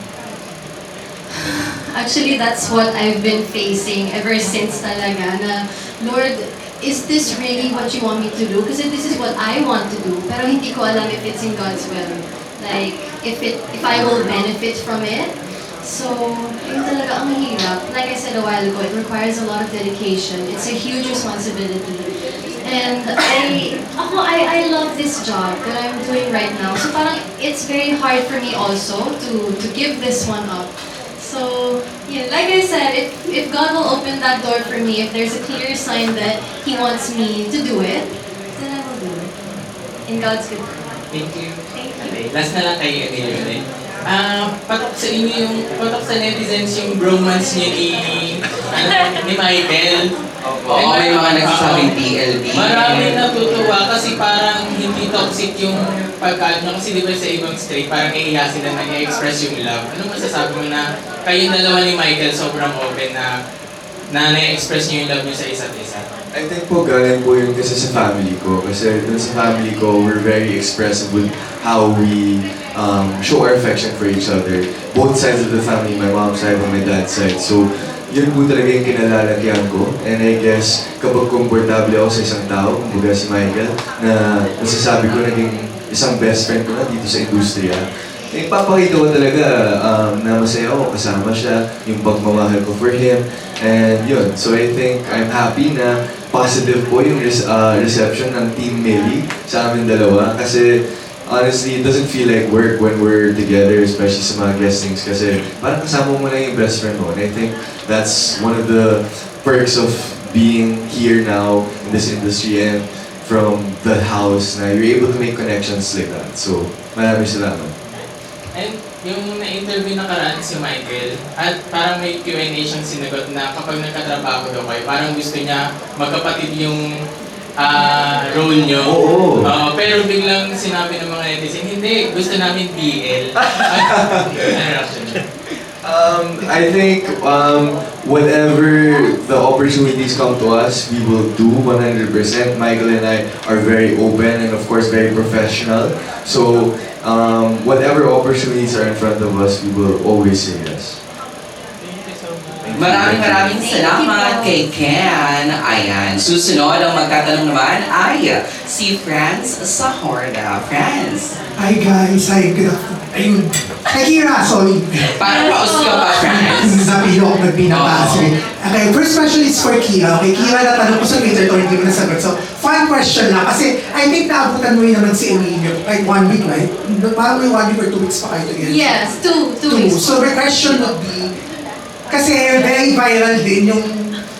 Actually, that's what I've been facing ever since talaga na, Lord, is this really what you want me to do? Kasi this is what I want to do, pero hindi ko alam if it's in God's will. Like, if I will benefit from it. So, yun talaga ang hirap. Like I said a while ago, it requires a lot of dedication. It's a huge responsibility. And I love this job that I'm doing right now. So parang it's very hard for me also to give this one up. So, yeah, like I said, if God will open that door for me, if there's a clear sign that He wants me to do it, then I will do it. In God's good time. Thank you. Thank you. Okay, last na lang kay Emilio ulit. Patok sa inyo patok sa netizens yung bromance niya ni Michael. Oo, may mga nagsasabing PLB. Marami natutuwa kasi parang hindi toxic yung pagkaano. Kasi di ba sa ibang straight, parang iiya sila na i-express yung love. Ano masasabi mo na kayo dalawa ni Michael sobrang open na na-express niyo yung love niyo sa isa't isa? I think po galing po yun kasi sa family ko. Kasi dun sa family ko, we're very expressive with how we show our affection for each other. Both sides of the family, my mom's side and my dad's side. So, yun po talaga yung kinalalagyan ko. And I guess, kapag komportable ako sa isang tao, kumbaga si Michael, na nasasabi ko naging isang best friend ko na dito sa industriya, eh, papakita ko talaga na masaya ako kasama siya, yung pagmamahal ko for him, and yun. So I think I'm happy na positive po yung reception ng Team Melly sa amin dalawa kasi honestly, it doesn't feel like work when we're together, especially sa mga guestings kasi parang kasama mo lang yung best friend mo. And I think that's one of the perks of being here now in this industry and from the house na you're able to make connections like that. So, maraming salamat. And yung na-interview nakaraan si Michael, at parang may Q&A siyang sinagot na kapag nagkatrabaho daw kayo, parang gusto niya magkapatid yung role nyo. Oo. Pero biglang sinabi ng mga netizen, hindi, gusto namin BL. Ano reaction niyo? I think whenever the opportunities come to us, we will do 100%. Michael and I are very open and of course very professional. So whatever opportunities are in front of us, we will always say yes. Maraming salamat kay Ken. Ayan, susunod ang magtatanong naman ay si Franz Sahorda. Franz. Hi guys, hi, good afternoon. Ayun, kay Kira, sorry. Para paus ka pa, Franz. Napilo ko magpinapasok. Okay, first question is for Kira. Okay, Kira, natanong ko sa Twitter to, hindi mo nasagot. So, fun question lang. Kasi I think naabutan mo yun naman si Emilio. Like 1 week, right? Parang may 1 week or 2 weeks pa kayo together. Yes, two weeks. So, my question would be, kasi very viral din yung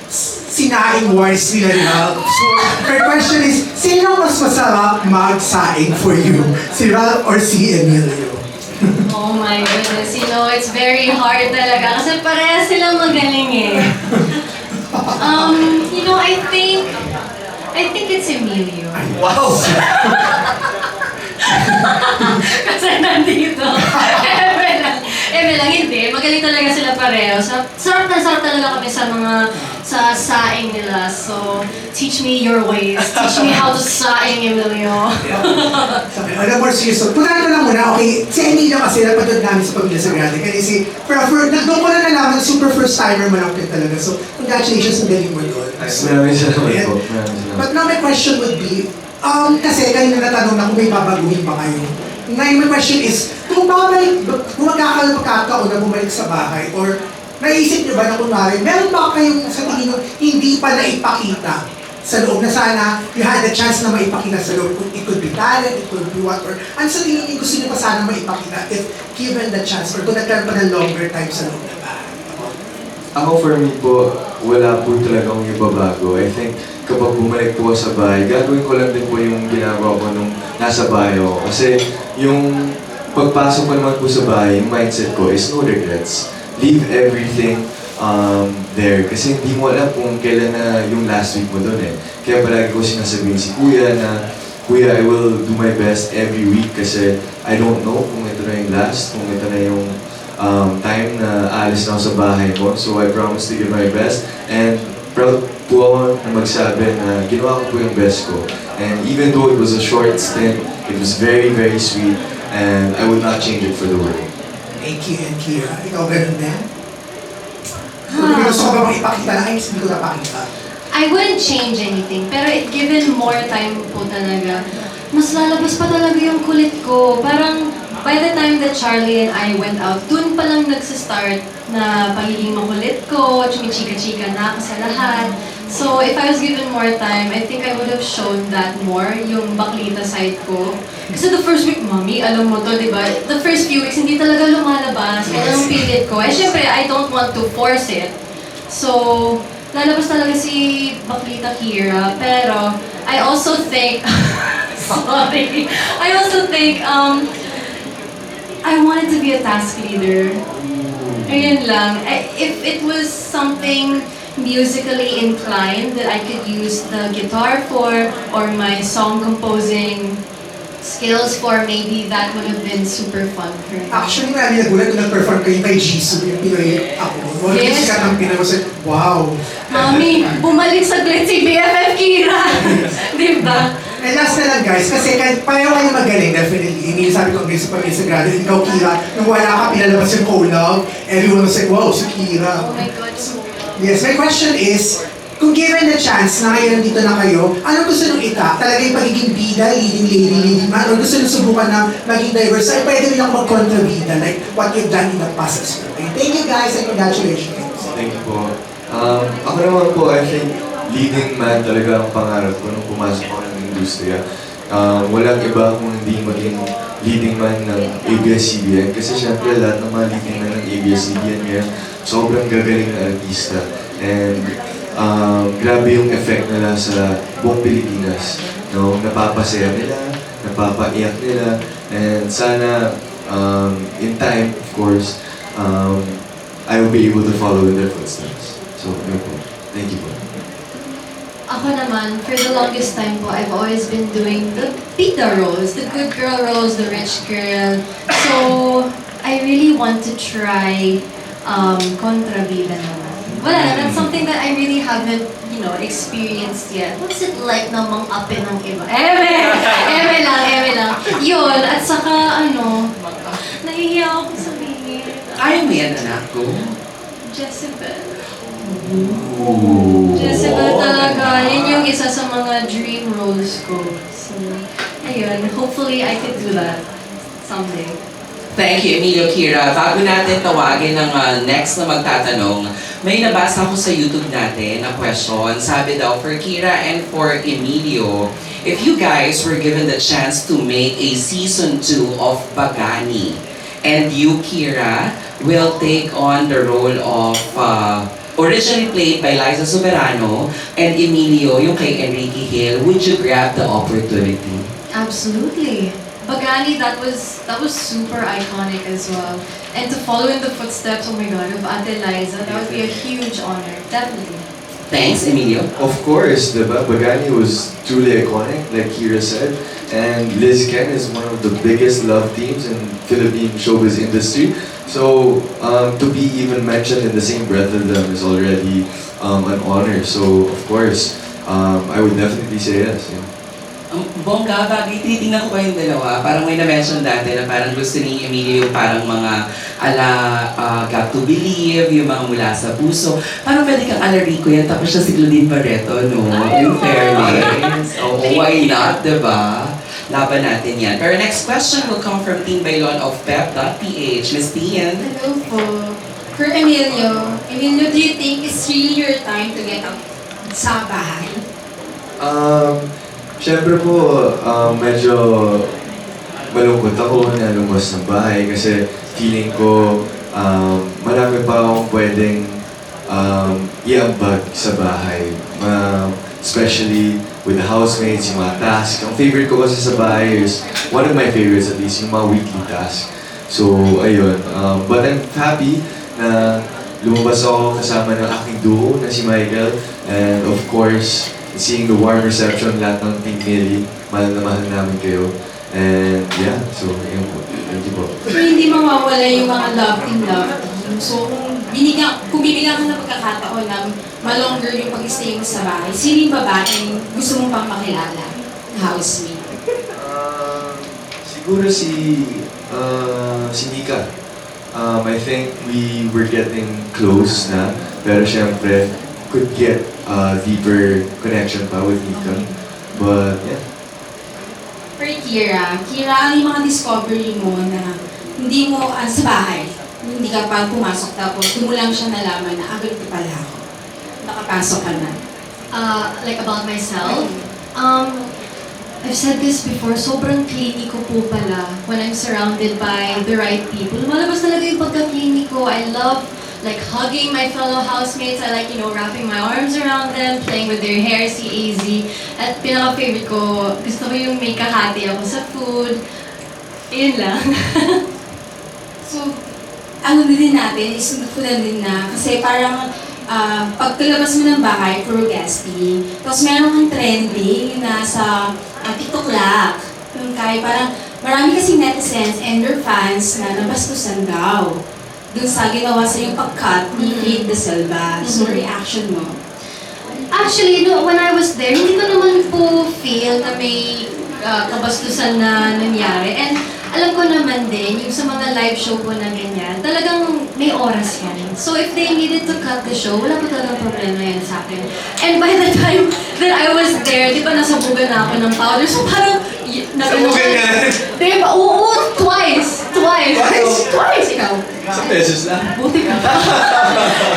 sinaing wars nila Ralph. So, my question is, sino mas masarap magsaing for you? Si Ralph or si Emilio? Oh my goodness, it's very hard talaga kasi parehas silang magaling eh. I think it's Emilio. Wow! Kasi nandito. Eme lang, hindi. Magaling talaga sila pareho. Sarap talaga kami sa saing nila. So, teach me your ways. Teach me how to saing, Emilio. Okay, alam mo, seriously. Punahan ko lang muna, okay? Si Emilio kasi napanood namin sa Pamilya Sagrada. Kasi doon ko na nalaman, super first timer mo lang talaga. So, congratulations, ang galing mo doon. Maraming salamat po. But now my question would be, kasi kayo na natanong na kung may babaguhin ba kayo. Ngayon, my question is, kung magkakaroon na bumalik sa bahay, or naisip niyo ba na kunwari, meron ba kayong sa tingin nyo hindi pa naipakita sa loob na sana you had the chance na maipakita sa loob? It could be talent, it could be what, or ano sa tingin niyo gusto niyo pa sana maipakita if given the chance, or kung nagkaroon pa ng longer time sa loob na bahay? Ako for me po, wala po talagang ibabago. I think kapag bumalik po sa bahay, gagawin ko lang din po yung ginagawa ko nung nasa bahay ako. Kasi yung pagpasok ko naman po sa bahay, yung mindset ko is no regrets. Leave everything there. Kasi hindi mo alam kung kailan na yung last week mo doon eh. Kaya palagi ko sinasabihin si Kuya na, Kuya, I will do my best every week kasi I don't know kung ito na yung last, kung ito na yung time na alis na ako sa bahay mo. So I promise to give my best. And proud po ako na magsabi na ginawa ko po yung best ko. And even though it was a short stint, it was very, very sweet. And I would not change it for the world. Thank you, and Kira. Ikaw ganun din? Kung gusto ko ba makipakita na, ay, hindi ko napakita. I wouldn't change anything, pero if given more time po talaga, mas lalabas pa talaga yung kulit ko. Parang, by the time that Charlie and I went out, dun pa lang nagsistart na pagiging makulit ko, chumichika-chika na ako sa lahat. So, if I was given more time, I think I would have shown that more, yung baklita side ko. Kasi the first week, Mommy, alam mo to, di ba? The first few weeks, hindi talaga lumalabas. Kaya ang pilit ko. Eh, syempre, I don't want to force it. So, lalabas talaga si baklita Kira. Pero, I also think, sorry, I also think, I wanted to be a task leader. Ayun lang. If it was something musically inclined that I could use the guitar for, or my song composing skills for, maybe that would have been super fun for me. Actually, marami nagulat kung nag-perform kayo kay Jisoo, yung Pinoy ako. Wala Yes. yes. Sikat ang Pinoy. Kasi, wow. Mami, bumalik saglit si BFF Kira. Diba? And last na lang guys, kasi kahit pareho kayo magaling, definitely. Hindi sabi ko sa pamilya sa graduate, ikaw Kira, nung wala ka, pinalabas yung co-love, everyone was like, wow, si Kira. Oh my God, so Yes, my question is, kung given the chance na ngayon nandito na kayo, ano gusto nung ita? Talaga yung pagiging bida, leading lady, leading man, or gusto nung subukan na maging diverse? Ay, pwede rin ako mag-contra-bida, like what you've done in the past as well. Okay, thank you guys and congratulations. Thank you po. Ako naman po, I think leading man talaga ang pangarap ko nung pumasok ako ng industriya. Walang iba kung hindi maging leading man ng ABS-CBN kasi syempre lahat ng mga leading man ng ABS-CBN ngayon sobrang gagaling na artista. And grabe yung effect nila sa buong Pilipinas. No? Napapasaya nila, napapaiyak nila, and sana in time, of course, I will be able to follow in their footsteps. So, yun po. Thank you po. Ako naman, for the longest time po, I've always been doing the bida roles, the good girl roles, the rich girl. So, I really want to try kontrabida naman. Wala na, that's something that I really haven't, experienced yet. What's it like na mang-ape ng iba? Eme lang. Yun, at saka nahihiya ako sabihin. Ayaw mo yan, anak ko. Jezebel. Ooh. Jezebel talaga. Yan yung isa sa mga dream roles ko. So, ayun. Hopefully, I could do that someday. Thank you, Emilio, Kira. Bago natin tawagin ng next na magtatanong, may nabasa ko sa YouTube natin na question. Sabi daw, for Kira and for Emilio, if you guys were given the chance to make a season 2 of Bagani, and you, Kira, will take on the role of originally played by Liza Soberano, and Emilio, yung kay Enrique Hill, would you grab the opportunity? Absolutely. Bagani, that was super iconic as well. And to follow in the footsteps, oh my God, of Ate Liza, that would be a huge honor. Definitely. Thanks, Emilio. Of course, diba? Bagani was truly iconic, like Kira said. And Liz Ken is one of the biggest love teams in Philippine showbiz industry. So, to be even mentioned in the same breath of them is already an honor. So, of course, I would definitely say yes. Yeah. Bongga, bagay, tinitingnan ko kayong dalawa. Parang may na-mention dati na parang gusto ni Emilio yung parang mga Got to Believe, yung mga Mula sa Puso. Parang pwede kang Alarico yan, tapos siya si Claudine Barreto, no? Yung fairness. Oo, why not, diba? Laban natin yan. Pero next question will come from Team Bailon of Pep.ph. Miss Tian. Hello po. For Emilio, do you think it's really your time to get out sa bahay? Siyempre po, medyo malungkot ako na lumabas ng bahay kasi feeling ko marami pa akong pwedeng iambag sa bahay. Especially with the housemates, yung mga tasks. Ang favorite ko kasi sa bahay is, one of my favorites at least, yung mga weekly tasks. So, ayun. But I'm happy na lumabas ako kasama ng aking duo na si Michael. And of course, seeing the warm reception lahat ng Team Nelly, mahal na mahal namin kayo. And yeah, so yun po. Thank you po. So, hindi mawawala yung mga love team. So, kung bibigyan ka ng pagkakataon na malonger yung pag-stay mo sa bahay, sino yung babaeng gusto mong pang makilala? Housemate. Siguro si Nika. I think we were getting close na, pero syempre, could get a deeper connection pa with Nika. But yeah. For Kira, ano yung mga discovery mo na hindi mo sa bahay, hindi ka pa pumasok tapos doon mo lang siya nalaman na ganito pala ako. Nakapasok ka na. Like about myself, I've said this before, sobrang kliniko po pala when I'm surrounded by the right people. Lumalabas talaga yung pagka-kliniko. I love like hugging my fellow housemates. I like, wrapping my arms around them, playing with their hair, si AZ. At pinaka-favorite ko, gusto ko yung may kahati ako sa food. Yun lang. So, ano din natin, isunod ko lang din na, kasi parang pagkalabas mo ng bahay, puro guesting. Tapos meron kang trending na sa TikTok Lab. Yung kaya parang marami kasing netizens and their fans na nabastusan daw dun sa ginawa sa yung pag-cut ni Kate De Silva. So, reaction mo? Actually, no, when I was there, hindi ko naman po feel na may kabastusan na nangyari. And alam ko naman din, yung sa mga live show po na ganyan, talagang may oras yan. So if they needed to cut the show, wala po talagang problema yan sa akin. And by the time that I was there, di ba nasabugan na ako ng powder? So parang, Sabugan ka na? Di ba? Oo, twice! Twice, ikaw. Sa beses lang. Buti ka.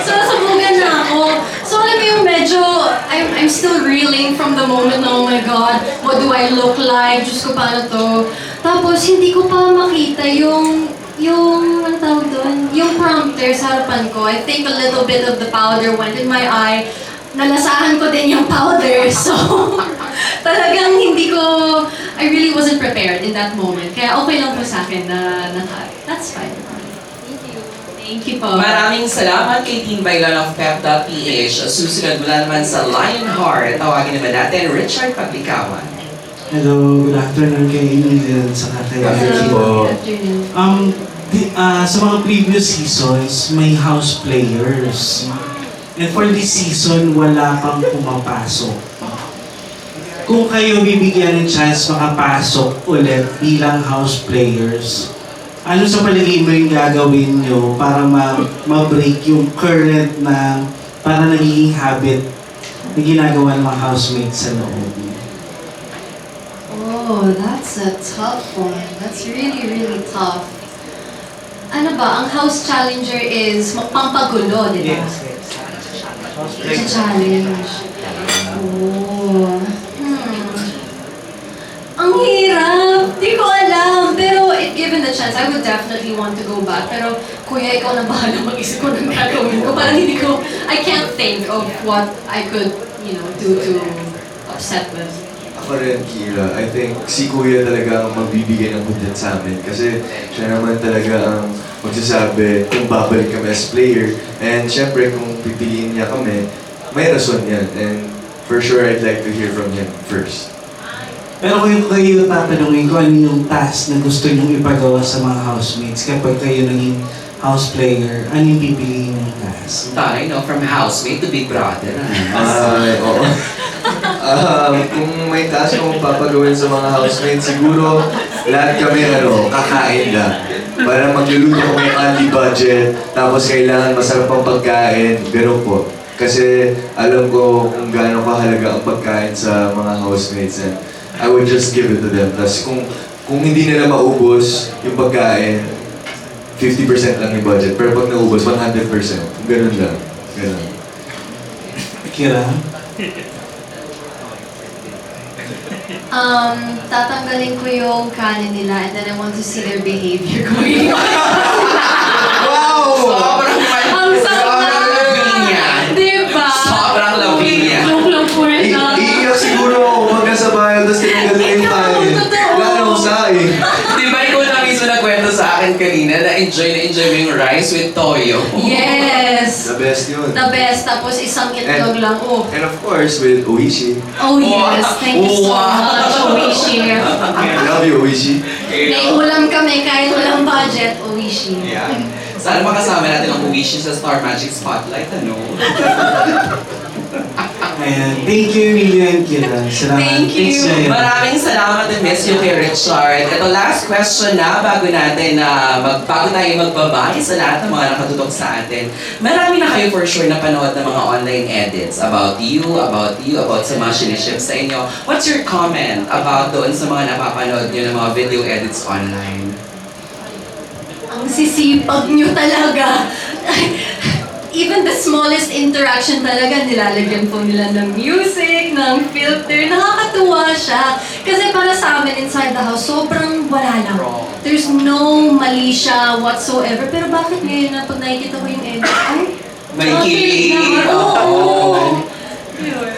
So nasabugan na ako. So alam mo yung medyo, I'm still reeling from the moment na, oh my God, what do I look like? Diyos ko, paano to? Tapos hindi ko pa makita yung ano tawag doon? Yung prompter sa harapan ko. I think a little bit of the powder went in my eye. Nalasahan ko din yung powder. So, talagang I really wasn't prepared in that moment. Kaya okay lang po sa akin na that's fine. Thank you. Thank you po. Maraming salamat kay Team Bailan of Pep.ph. Susunod mula naman sa Lionheart. Tawagin naman natin Richard Paglikawan. Hello, good afternoon kay Emilian sa kay Ricky. Good afternoon. Sa mga previous seasons, may house players. And for this season, wala pang pumapasok. Kung kayo bibigyan ng chance makapasok ulit bilang house players, ano sa palagay mo yung gagawin nyo para ma-break yung current na para nagiging habit na ginagawa ng mga housemates sa loob? Oh, that's a tough one. That's really, really tough. Ano ba, ang house challenger is pampagulo, di ba? It's a challenge. Oh. Ang hirap! Di ko alam. Pero if given the chance, I would definitely want to go back. Pero, kuya, ikaw na bahala mag-isip ko ng gagawin ko. Parang I can't think of what I could, do to upset with. Ako rin, Kira. I think si Kuya talaga ang magbibigay ng content sa amin. Kasi siya naman talaga ang magsasabi kung babalik kami as player. And syempre, kung pipiliin niya kami, may rason yan. And for sure, I'd like to hear from him first. Pero kung kayo tatanungin ko ano yung task na gusto nyong ipagawa sa mga housemates kapag kayo naging house player, ano yung pipiliin yung task? Taray, no? From housemate to big brother. Oo. Kung may task kong papagawin sa mga housemates, siguro lahat kami kakain lang. Para magluluto kami only budget, tapos kailangan masarap ang pagkain, gano'n po. Kasi alam ko kung gaano kahalaga ang pagkain sa mga housemates. And I would just give it to them. Tapos kung hindi nila maubos yung pagkain, 50% lang yung budget. Pero pag naubos, 100%. Ganun lang. Ganun. Kira? Tatanggalin ko yung kanin nila and then I want to see their behavior going on. Sobrang Ang Sobrang lavinia. Diba? Sobrang lavinia. Joke lang po rin na. Iiyak siguro ako magkasabayan, tapos tinanggal na yung kanin. Wala na akong saing. Di ba ikaw na mismo nagkwento sa akin kanina na enjoy mo yung rice with toyo? Yes! The best yun. The best. Tapos isang itlog lang. Oh. And of course, with Oishi. Oh yes. Thank you so much, Oishi. I love you, Oishi. May ulam kami kahit walang budget, Oishi. Yeah. Sana makasama natin ang Uwishi sa Star Magic Spotlight, ano? Ayan. Thank you, Emilian, Kira. Salamat. Thank you. Thanks, Jaya. Maraming salamat and miss you kay Richard. Ito last question na bago tayo magbabay sa lahat ng mga nakatutok sa atin. Marami na kayo for sure na panood ng mga online edits about you, about sa mga siniship sa inyo. What's your comment about doon sa mga napapanood nyo ng mga video edits online? Ang sisipag nyo talaga. Even the smallest interaction talaga, nilalagyan po nila ng music, ng filter. Nakakatuwa siya. Kasi para sa amin inside the house, sobrang wala lang. There's no mali siya whatsoever. Pero bakit ngayon na pag nakikita ko yung edit, ay, May kilig. Oo. Yun.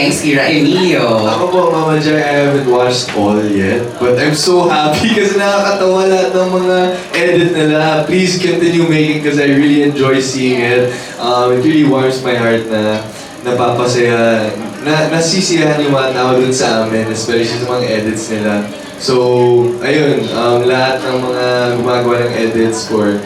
Thanks, Kira. Emilio. Ako po, Mama Jai, I haven't watched all yet. But I'm so happy kasi nakakatawa lahat ng mga edit nila. Please continue making because I really enjoy seeing it. It really warms my heart na napapasaya, nasisiyahan yung mga tao dun sa amin, especially sa mga edits nila. So, ayun, lahat ng mga gumagawa ng edits for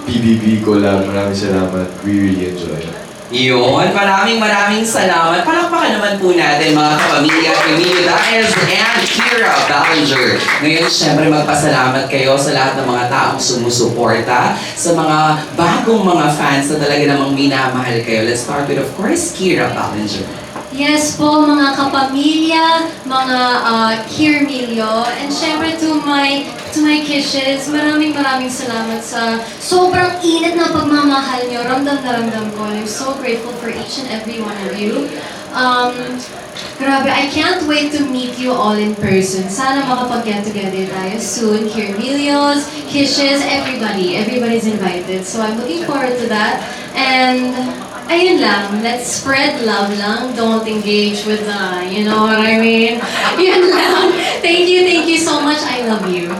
PBB collab, maraming salamat. We really enjoy it. Yun, maraming salamat. Palakpakan naman po natin mga kapamilya, Emilio Daez and Kira Ballinger. Ngayon, syempre magpasalamat kayo sa lahat ng mga taong sumusuporta, sa mga bagong mga fans na talaga namang minamahal kayo. Let's start with, of course, Kira Ballinger. Yes po, mga kapamilya, mga Kirmilyo, and syempre to my kishes, maraming salamat sa sobrang init na pagmamahal nyo. Ramdam na ramdam ko. I'm so grateful for each and every one of you. Grabe, I can't wait to meet you all in person. Sana makapag-get together tayo soon. Kirmilyos, kishes, everybody. Everybody's invited. So I'm looking forward to that. And ayun lang, let's spread love lang. Don't engage with the, you know what I mean? Yun lang. Thank you so much. I love you.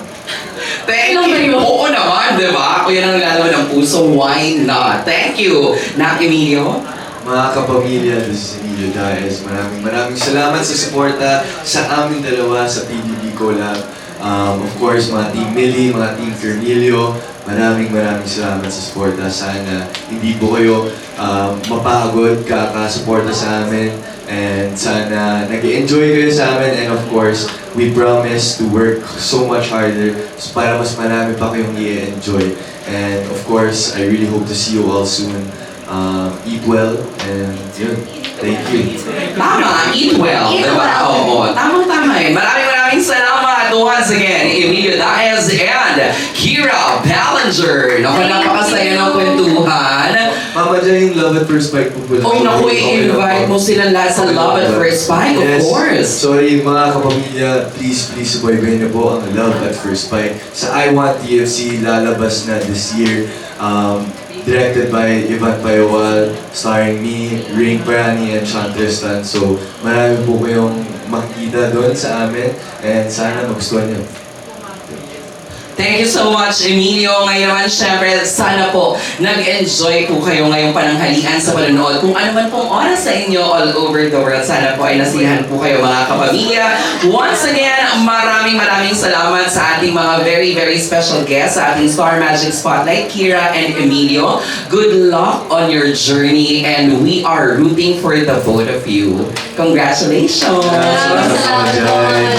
Thank you. Oo naman, di ba? Ako yan ang nilalaman ng puso. Why not? Thank you. Na, Emilio? Mga kapamilya, this is Emilio Daez. Maraming salamat sa suporta sa amin dalawa sa PBB Collab. Of course, mga Team Millie, mga Team Kirmilyo, maraming salamat sa suporta. Sana hindi po kayo mapagod kakasuporta sa amin. And sana nag-enjoy kayo sa amin. And of course, we promise to work so much harder para mas marami pa kayong i-enjoy. And of course, I really hope to see you all soon. Eat well, and yun. Thank you. Tama, eat well. Eat Diba? well. Oo, tama eh. Maraming salamat once again, Emilio Daez and Kira Ballinger. Naku, napakasaya ng kwentuhan. Mama Jai, yung Love at First Bite po pala. Oy, naku, i-invite mo silang lahat sa Love at First Bite, of Yes. course. Sorry, mga kapamilya, please subaybayin niyo po ang Love at First Bite. Sa I Want TFC, lalabas na this year. Directed by Ivan Payawal, starring me, Ring Parani, and Sean Tristan. So, marami po kayong makikita doon sa amin, and sana magustuhan niyo. Thank you so much, Emilio. Ngayon naman, syempre, sana po nag-enjoy po kayo ngayong pananghalian sa panonood. Kung ano man pong oras sa inyo all over the world, sana po ay nasiyahan po kayo mga kapamilya. Once again, maraming salamat sa ating mga very special guests, sa ating Star Magic Spotlight, Kira and Emilio. Good luck on your journey, and we are rooting for the both of you. Congratulations!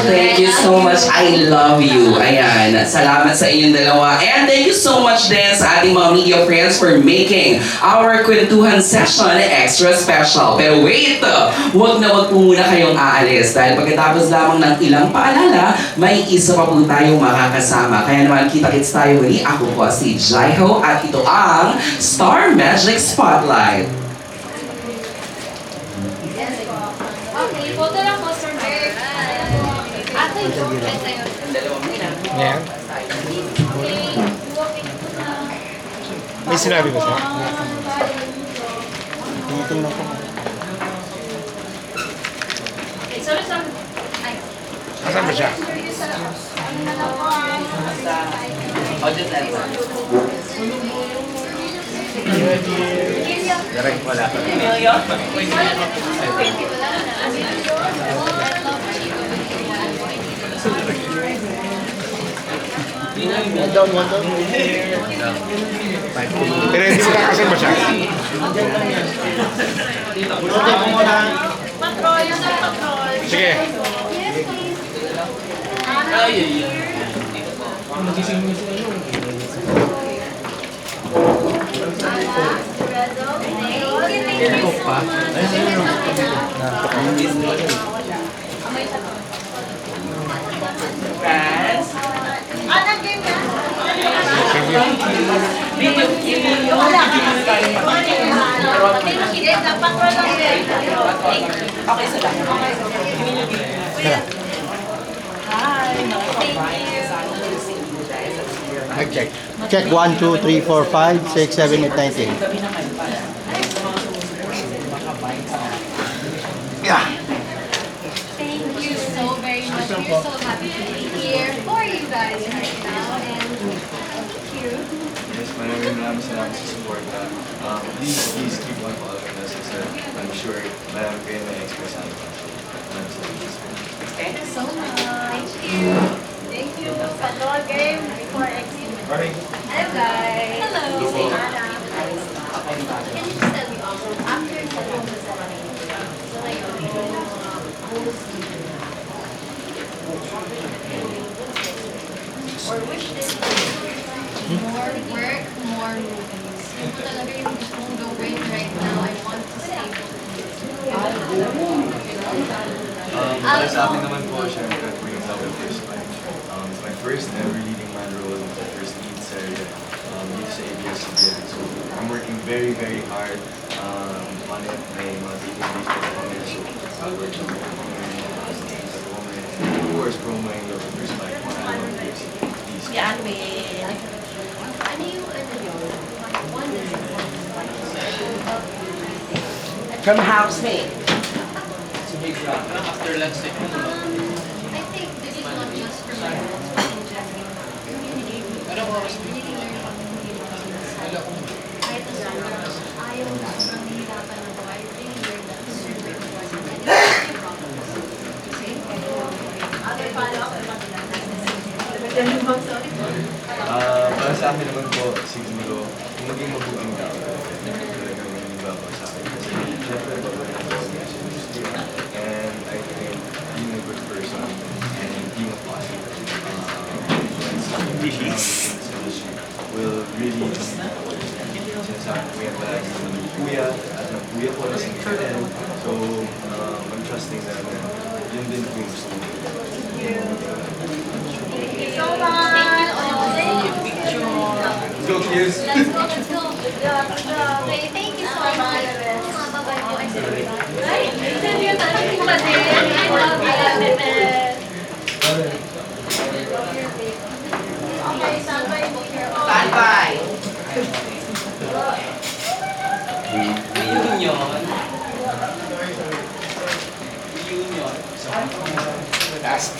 Thank you so much. I love you. Ayan. Salamat sa inyong dalawa. And thank you so much din sa ating mga media friends for making our kwentuhan session extra special. Pero wait! Huwag po muna kayong aalis dahil pagkatapos lamang ng ilang paalala, may isa pa po tayong makakasama. Kaya naman, kita-kits tayo muli. Ako po si Jaiho at ito ang Star Magic Spotlight. Okay, photo lang po, Sir Merck. Ate, Yan. May sinabi ba siya? Tinitingnan ko. Okay, sorry. Ay. Asan ba siya? Direct wala. One down. Pero hindi mo kakasan ba siya? Sige. Check 1, 2, 3, 4, 5, 6, 7, 8, 9, 10. Yeah. maraming salamat sa support. Please keep on following us kasi I'm sure marami kayo na express sa atin. Thank you so much. Thank you. Patrol game before exit. Morning. Hello guys. Hello. Say Anna. Can you just tell me also, after the home ceremony, so like, or wish list, more work, more movies. Yun po talaga yung gusto kong gawin right now. I want to stay Para sa akin naman po, syempre, po yung Love at First Sight. It's my first ever leading man role, my first lead serye dito sa ABS-CBN. So, I'm working very, very hard on it. May mga taping days pa kami. So, I'll work on it. Of course, promoing Love at First Sight. Please. Yan, may... Ano yung one From housemate. After lunch, I think this is not just for my own in general. Communicating. Really learn how to communicate. Kahit na sobrang ayaw na sobrang nahihirapan ako, I really learned that it's super important. And it's your problems. Kasi, other follow-up, Para sa akin naman po, siguro, kung maging mabuting tao, talagang nagbabaw sa akin. Kasi, syempre, babaw na po niya sa industry. And I think being a good person and being a positive influence in this industry will really sinasabi ko yan palagi ng kuya at ng kuya ko na singer din. So, I'm trusting that yun din po yung gusto ko. Thank you so much. Let's go, kids! Let's go. Okay, thank you so much. Bye-bye po. Ay, interview tayo pa din. I love it. Okay, standby po here. Standby. Reunion. Last.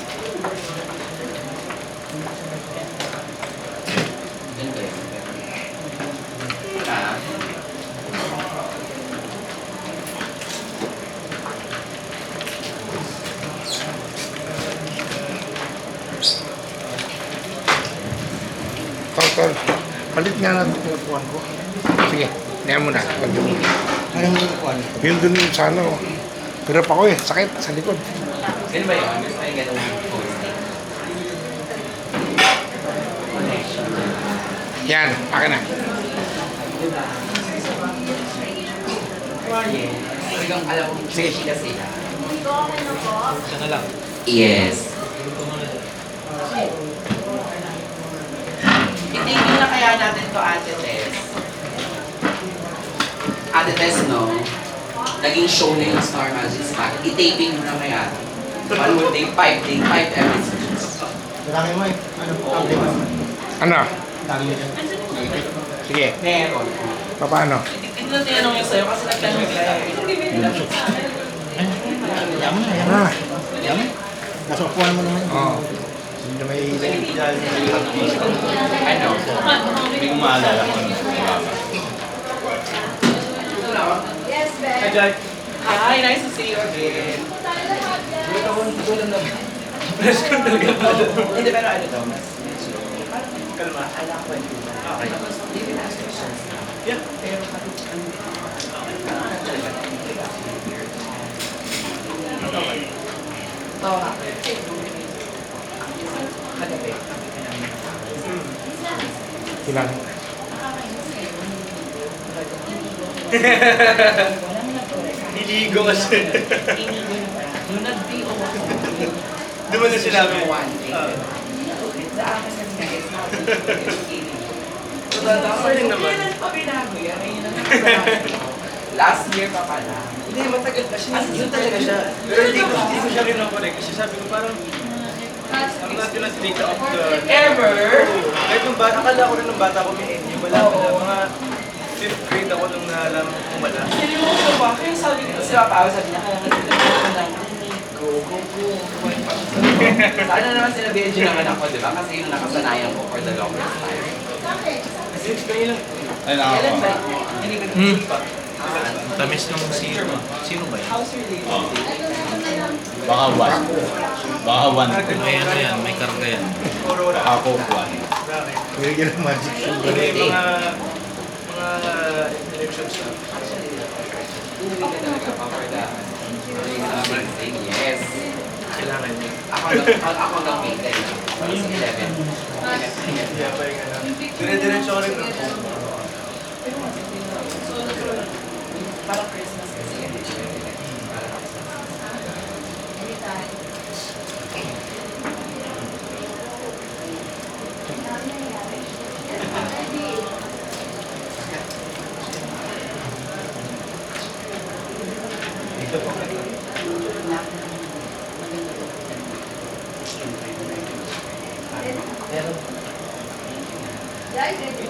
Tol, palit nga natin yung upuan ko. Sige, niyan mo na. Anong upuan? Yun dun sa ano. Hirap ako eh, sakit sa likod. Ganun ba yun? Gusto yung ganun posting? Yan, akin na. Talagang alam mo, sige sila. Siya na lang. Yes. Itigil na kaya natin to, Ate Tess. Ate Tess, no? Naging show na yung Star Magic Smack. I-taping mo na kaya. One more day, 5 episodes. Dami mo eh. Ano po? Update mo. Ano? Dami mo dyan. Sige, Meron. paano? Hindi na tinanong yun sa'yo kasi nagtanong ka eh. Yaman na, yaman. Ah, Yaman. Nasa upuan mo naman. oo. Hindi may Ano? Hindi ko maalala kung ano sa baba. Yes, Ben. Hi, Jack. Hi, nice to see you again. Press ko talaga pala. Hindi, pero ano daw, mas medyo, kalma, alam ko yun. Okay. Hindi ko na questions na. Yeah. Pero ano talaga, ito nga. Kagabi. Ilan? Niligo kasi. Nung nag-BO ako, Di mo na sinabi? one day. Sa akin kasi nga, it's not educating. Totoo rin naman. Kailan pa binago yan? Ayun ang nasasabi ko. Last year pa pala. Hindi, matagal pa siya. Yun talaga siya. Pero hindi ko siya rin-connect kasi sabi ko parang I'm not gonna take up the... Ever? Kahit nung bata, akala ko rin nung bata ko may NU. Wala pala, mga 5th grade ako nung naalam kung wala. Seryoso ba? Kaya sabi ko si Papa, sabi niya, kaya nga go. Sana naman sila Benji ng anak ko, di ba? Kasi yung nakasanayan ko for the longest time. Kasi ngayon lang, Ay, nakakawa. Tamis nung sino. Sino ba yan? Baka one. Baka one. May ano yan, may karga yan. Ako, one. Bigyan ng magic show. Mga elections na. Yes. Kailangan niya. Ako lang may 10. Parang 11. Dire-diretso ko rin. Parang Christmas kasi yan.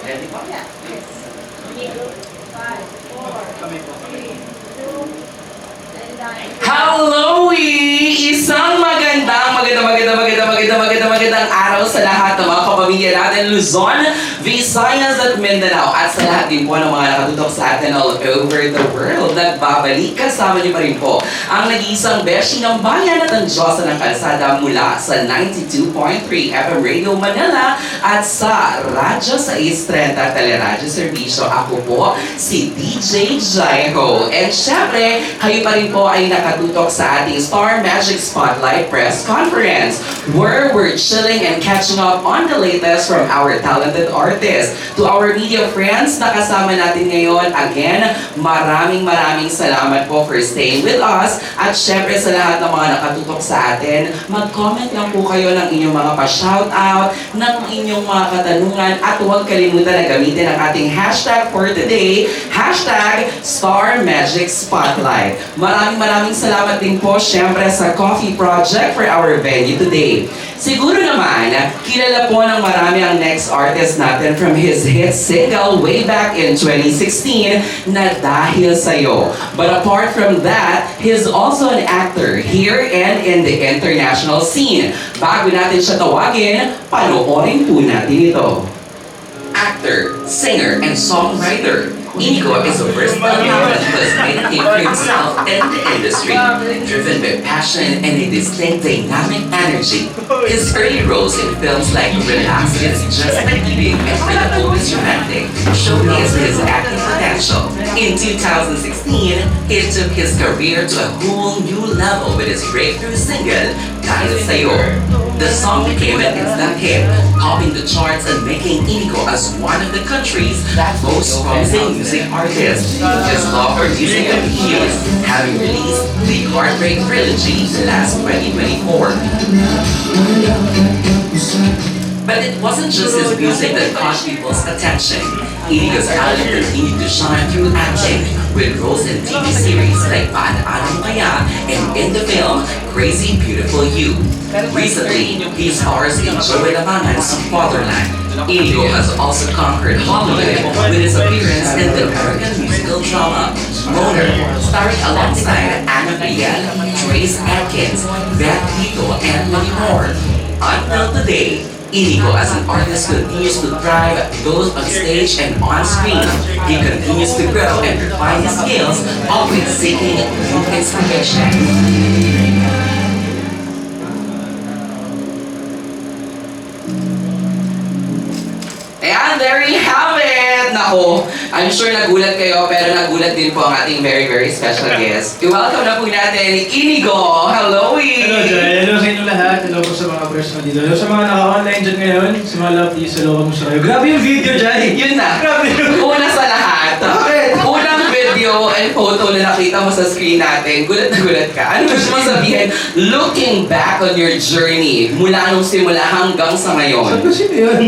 Ready po? Hello! Isang magandang araw sa lahat ng mga kapamilya natin Luzon, Visayas at Mindanao at sa lahat din po ng mga nakatutok sa atin all over the world. Nagbabalik kasama niyo pa rin po ang nag-iisang beshi ng bayan at ang Diyosa ng Kalsada mula sa 92.3 FM Radio Manila at sa Radyo 630 Teleradyo Servisyo. Ako po si DJ Jaiho. And syempre, kayo pa rin po ay nakatutok sa ating Star Magic Spotlight Press Conference where we're chilling and catching up on the latest from our talented artists. To our media friends na kasama natin ngayon, again, maraming salamat po for staying with us. At syempre sa lahat ng mga nakatutok sa atin, mag-comment lang po kayo ng inyong mga pa-shoutout, ng inyong mga katanungan at huwag kalimutan na gamitin ang ating hashtag for today, hashtag Star Magic Spotlight. Maraming salamat din po syempre sa Coffee Project for our venue today. Siguro naman, kilala po ng marami ang next artist natin from his hit single way back in 2016 na Dahil Sa'yo. But apart from that, he's also an actor here and in the international scene. Bago natin siya tawagin, panoorin po natin ito. Actor, singer, and songwriter. Inigo is a versatile talent who has made a name for himself in the industry, driven by passion and a distinct dynamic energy. His early roles in films like Relax It's Just Like Eating and For the Always Romantic showcased his acting potential. In 2016, he took his career to a whole new level with his breakthrough single, Dahil Sa'yo. The song became an instant hit, topping the charts and making Inigo as one of the country's most promising music artists. His love for music continues, having released the Heartbreak Trilogy last 2024. But it wasn't just his music that caught people's attention. Inigo's talent continued to shine through acting, with roles in TV series like Paano Mo Kaya and in the film Crazy Beautiful You. Recently, he stars in Joey Lamangan's Fatherland. Inigo has also conquered Hollywood with his appearance in the American musical drama Moner, starring alongside Anna Biel, Trace Atkins, Beth Tito, and many more. Until today, Inigo as an artist continues to thrive both on stage and on screen. He continues to grow and refine his skills, always seeking new inspiration. And there you have it! Nako, I'm sure nagulat kayo, pero nagulat din po ang ating very special guest. I-welcome na po natin, Inigo! Hello, Hello, Jai. Hello sa inyo lahat. Hello po sa mga press mo dito. Hello sa mga naka-online dyan ngayon. Sa mga lovely, hello kamusta kayo. Grabe yung video, Jai! Yun na. Grabe yun. Una sa lahat. Unang video and photo na nakita mo sa screen natin, gulat na gulat ka. Ano gusto mo sabihin, looking back on your journey, mula nung simula hanggang sa ngayon? Saan ba sino yun?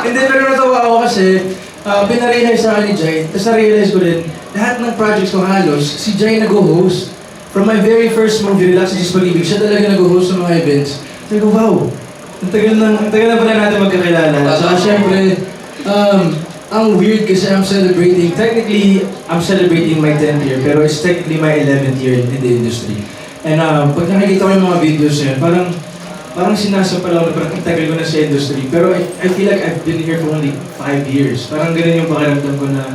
Hindi, pero natawa ako kasi pinarealize sa akin ni Jai. Tapos na-realize ko din, lahat ng projects ko halos, si Jai nag-host. From my very first movie, Relax It's Just Pag-ibig, siya talaga nag-host ng mga events. Sabi ko, wow, ang tagal na pala natin magkakilala. Saka syempre, ang weird kasi technically, I'm celebrating my 10th year, pero it's technically my 11th year in the industry. And pag nakikita ko yung mga videos niya, parang parang sinasapal ako na parang ang tagal ko na sa industry. Pero I feel like I've been here for only 5 years. Parang ganun yung pakiramdam ko na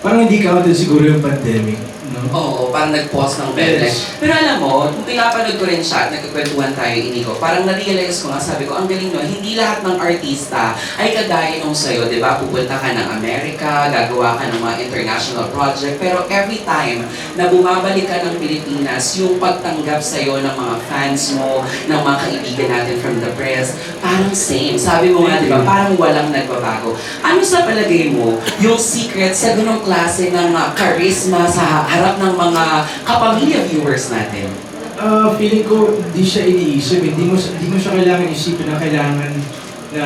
parang hindi counted siguro yung pandemic. No? Oo, parang nag-pause ng bebe. Yes. Pero alam mo, nung pinapanood ko rin siya at nagkakwentuhan tayo, Inigo, parang na-realize ko nga, sabi ko, ang galing no, hindi lahat ng artista ay kagaya nung sa'yo, di ba? Pupunta ka ng Amerika, gagawa ka ng mga international project, pero every time na bumabalik ka ng Pilipinas, yung pagtanggap sa'yo ng mga fans mo, ng mga kaibigan natin from the press, parang same. Sabi mo nga, di ba? Parang walang nagbabago. Ano sa palagay mo, yung secret sa ganong klase ng charisma sa harap ng mga kapamilya viewers natin? Feeling ko hindi siya iniisip. Hindi mo siya kailangan isipin na kailangan na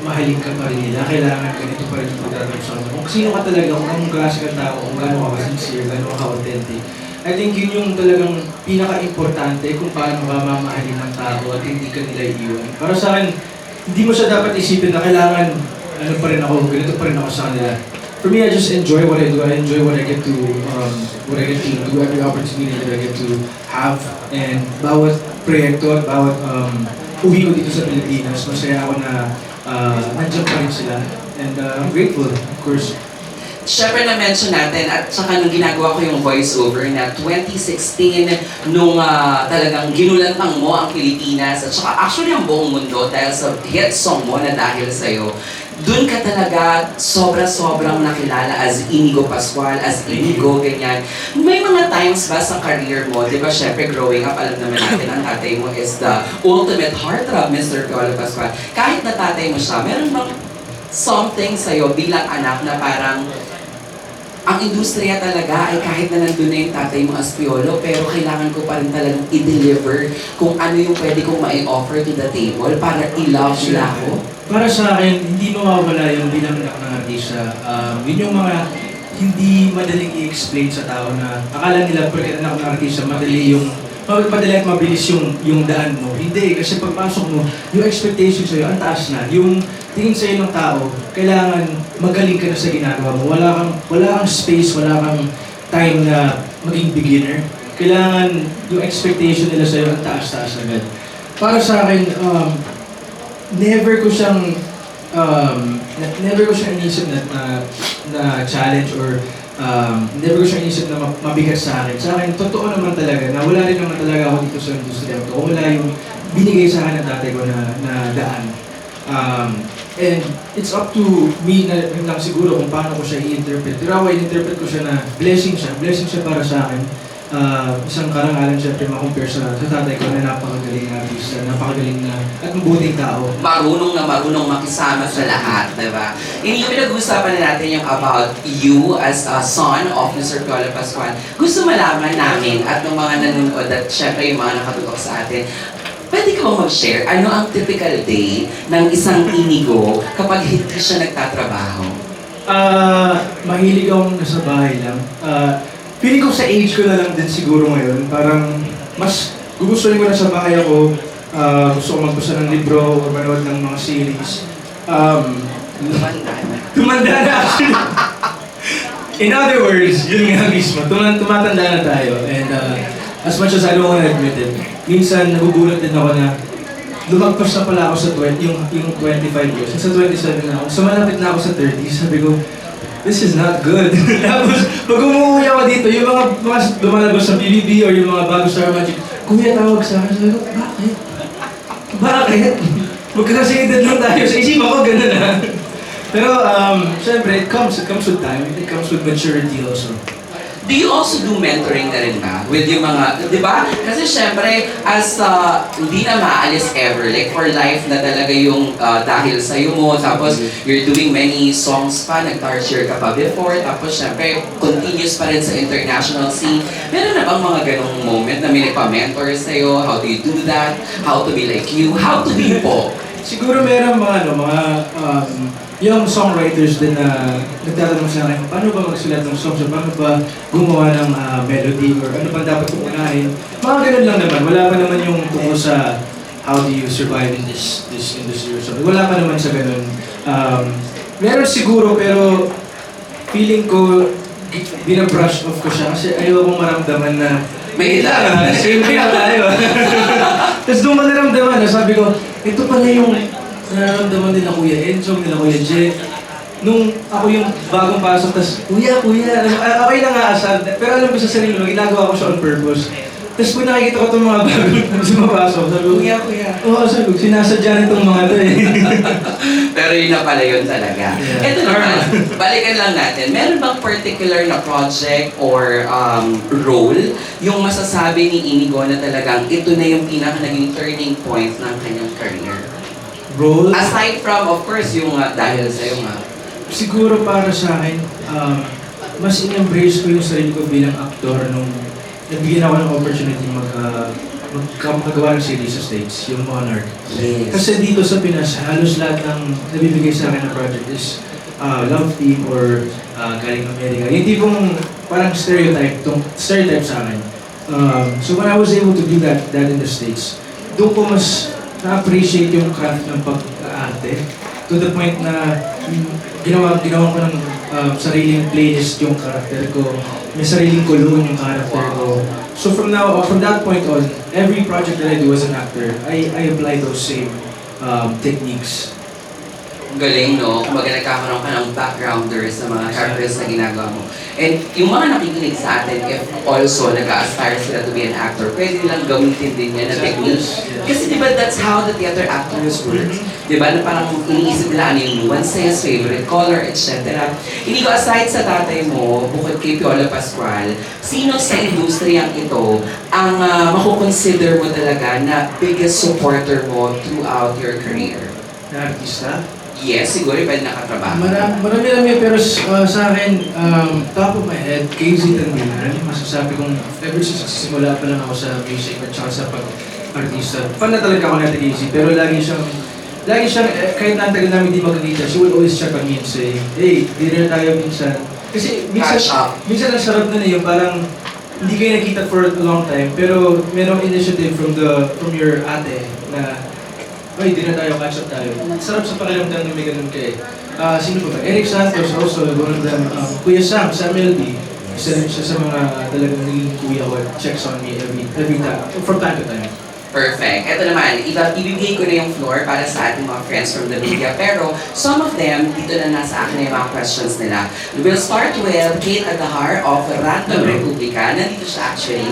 mahalin ka pa rin nila. Kailangan ganito pa rin yung pagdating sa kanila. Kung sino ka talaga, kung anong klase ka tao, kung gano'n ka sincere, gano'n ka authentic. I think yun yung talagang pinaka-importante kung paano ka mamahalin ng tao at hindi ka nila iiwan. Para sa akin, hindi mo siya dapat isipin na kailangan ano pa rin ako, ganito pa rin ako sa kanila. For me, I just enjoy what I do. I enjoy what I get to do, every opportunity that I get to have. And bawat proyekto at bawat uwi ko dito sa Pilipinas, masaya ako na nandiyan pa rin sila. And I'm grateful, of course. Siyempre na-mention natin at saka nung ginagawa ko yung voiceover na 2016 nung talagang ginulantang mo ang Pilipinas at saka actually ang buong mundo dahil sa hit song mo na Dahil Sa'yo, doon ka talaga sobra-sobrang nakilala as Inigo Pascual, as Inigo, ganyan. May mga times ba sa career mo, di ba syempre growing up, alam naman natin ang tatay mo is the ultimate heartthrob, Mr. Piolo Pascual. Kahit na tatay mo siya, meron bang something sa'yo bilang anak na parang ang industriya talaga ay kahit na nandun na yung tatay mo as Piolo, pero kailangan ko pa rin talagang i-deliver kung ano yung pwede kong ma-offer to the table para i-love nila ako. Para sa akin, hindi mawawala yung bilang anak ng artista. Yun yung mga hindi madaling i-explain sa tao na akala nila pagkat anak ng artista, madali at mabilis yung daan mo. Hindi, kasi pagpasok mo, yung expectation sa'yo, ang taas na. Yung tingin sa'yo ng tao, kailangan magaling ka na sa ginagawa mo. Wala kang space, wala kang time na maging beginner. Kailangan yung expectation nila sa'yo, ang taas-taas agad. Para sa akin, never ko siyang inisip na challenge or never ko siyang inisip na mabigat sa akin. Sa akin, totoo naman talaga na wala rin naman talaga ako dito sa industriya ko. Wala yung binigay sa akin ng tatay ko na daan. And it's up to me na lang siguro kung paano ko siya i-interpret. Pero ako, i-interpret ko siya na blessing siya para sa akin. Isang karangalan siyempre makompare sa tatay ko na napakagaling na artista, napakagaling na at mabuting tao. Marunong makisama sa lahat, diba? Yung pinag-uusapan na natin yung about you as a son of Mr. Piolo Pascual. Gusto malaman namin at ng mga nanonood at syempre yung mga nakatutok sa atin, pwede ka bang mag-share ano ang typical day ng isang Inigo kapag hindi siya nagtatrabaho? Mahilig akong nasa bahay lang. Feeling ko sa age ko na lang din siguro ngayon. Parang mas gugustuhin ko na sa bahay ako. Gusto ko magbasa ng libro o manood ng mga series. Tumanda na actually. In other words, yun nga mismo. Tumatanda na tayo. And as much as I don't want to admit it, minsan nagugulat din ako na lumagpas na pala ako sa 20, yung 25 years. Sa 27 na ako. So malapit na ako sa 30. Sabi ko, this is not good. Tapos, pag umuwi ako dito, yung mga lumalabas sa BBB or yung mga bago Star Magic, kuya tawag sa akin, sabi ko, bakit? Bakit? Magkakasingidad lang tayo. Sa isipan ko, gano'n na. Pero, syempre, it comes with time. It comes with maturity also. Do you also do mentoring na rin ba? With yung mga, di ba? Kasi syempre, as hindi na maalis ever, like for life na talaga yung dahil sa'yo mo, tapos you're doing many songs pa, nag-tarsier ka pa before, tapos syempre, continuous pa rin sa international scene. Meron na bang mga ganong moment na may nagpa-mentor sa'yo? How do you do that? How to be like you? How to be po? Siguro meron mga yung songwriters din na nagtatanong sa akin, paano ba magsulat ng songs? Paano ba gumawa ng melody? Or ano ba dapat kong unahin? Mga ganun lang naman. Wala pa naman yung tungkol sa how do you survive in this industry or something. Wala pa naman sa ganun. Meron siguro, pero feeling ko binabrush off ko siya kasi ayaw kong maramdaman na may ilan. Same lang tayo. Tapos doon ko naramdaman na sabi ko, ito pala yung nararamdaman nila Kuya Enzo, nila Kuya Jet. Nung ako yung bagong pasok, tas, Kuya, okay na nga asal. Pero alam ko sa sarili mo, ginagawa ko siya on purpose. Tapos kung nakikita ko itong mga bagong sumapasok, sabi ko, Kuya. Oo, sabi ko, sinasadya nitong mga to eh. Pero yun na pala yun talaga. Yeah. Ito naman, balikan lang natin. Meron bang particular na project or role yung masasabi ni Inigo na talagang ito na yung pinaka naging turning point ng kanyang career? Role? Aside from, of course, yung dahil sa'yo nga. Siguro para sa akin, mas in-embrace ko yung sarili ko bilang aktor nung nabigyan ako ng opportunity magkagawa ng series sa States, yung Monarch. Yes. Kasi dito sa Pinas, halos lahat ng nabibigay sa akin na project is love team or galing Amerika. Yung tipong parang stereotype sa akin. So when I was able to do that in the States, doon ko mas na-appreciate yung craft ng pag-arte to the point na ginawa ko ng sariling playlist yung character ko, may sariling kulong yung character ko. So from that point on, every project that I do as an actor, I apply those same techniques. Ang galing, no? Kumbaga nagkakaroon ka ng backgrounder sa mga characters na ginagawa mo. And yung mga nakikinig sa atin, if also nag-aspire sila to be an actor, pwede nilang gamitin din yan na techniques. Kasi diba that's how the theater actors work? Diba na parang iniisip nila ano yung nuances, favorite color, etc. Hindi ko aside sa tatay mo, bukod kay Piolo Pascual, sino sa industriyang ito ang makukonsider mo talaga na biggest supporter mo throughout your career? Na artista? Yes, siguro pwede nakatrabaho. Marami pero sa akin, top of my head, KZ Tandilan, masasabi kong ever since simula pa lang ako sa music at saka sa pag-artista. Fan na talaga ako natin KZ, pero lagi siyang, kahit natagal namin di magkakita, she will always check on me and say, hey, dinner tayo minsan. Kasi minsan ang sarap na yung parang hindi kayo nakita for a long time, pero merong initiative from your ate na ay, di na tayo, catch up tayo. Sarap sa pakiramdam na may ganun kayo. Sino pa ba? Eric Santos also, one of them. Kuya Sam MLB. Isa rin siya sa mga talagang naging kuya ko at checks on me every time, from time to time. Perfect. Ito naman, ibibigay ko na yung floor para sa ating mga friends from the media. Pero some of them, dito na nasa akin na yung mga questions nila. We'll start with Kate Agahar of Random Republica. Nandito siya actually.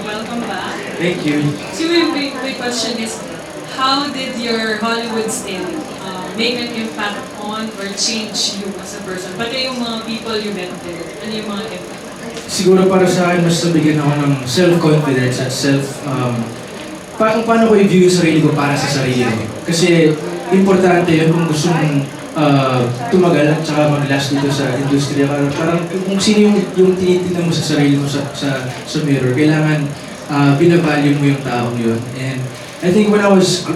Welcome back. Thank you. So my question is, how did your Hollywood stint make an impact on or change you as a person? Pati yung mga people you met there, ano yung mga impact? Siguro para sa akin, mas nabigyan ako ng self-confidence at paano ko i-view yung sarili ko para sa sarili ko. Kasi importante yun kung gusto mong tumagal at saka mag-last dito sa industriya. Parang kung sino yung tinitingnan mo sa sarili mo sa mirror, kailangan binavalue mo yung taong yun. And I think when I was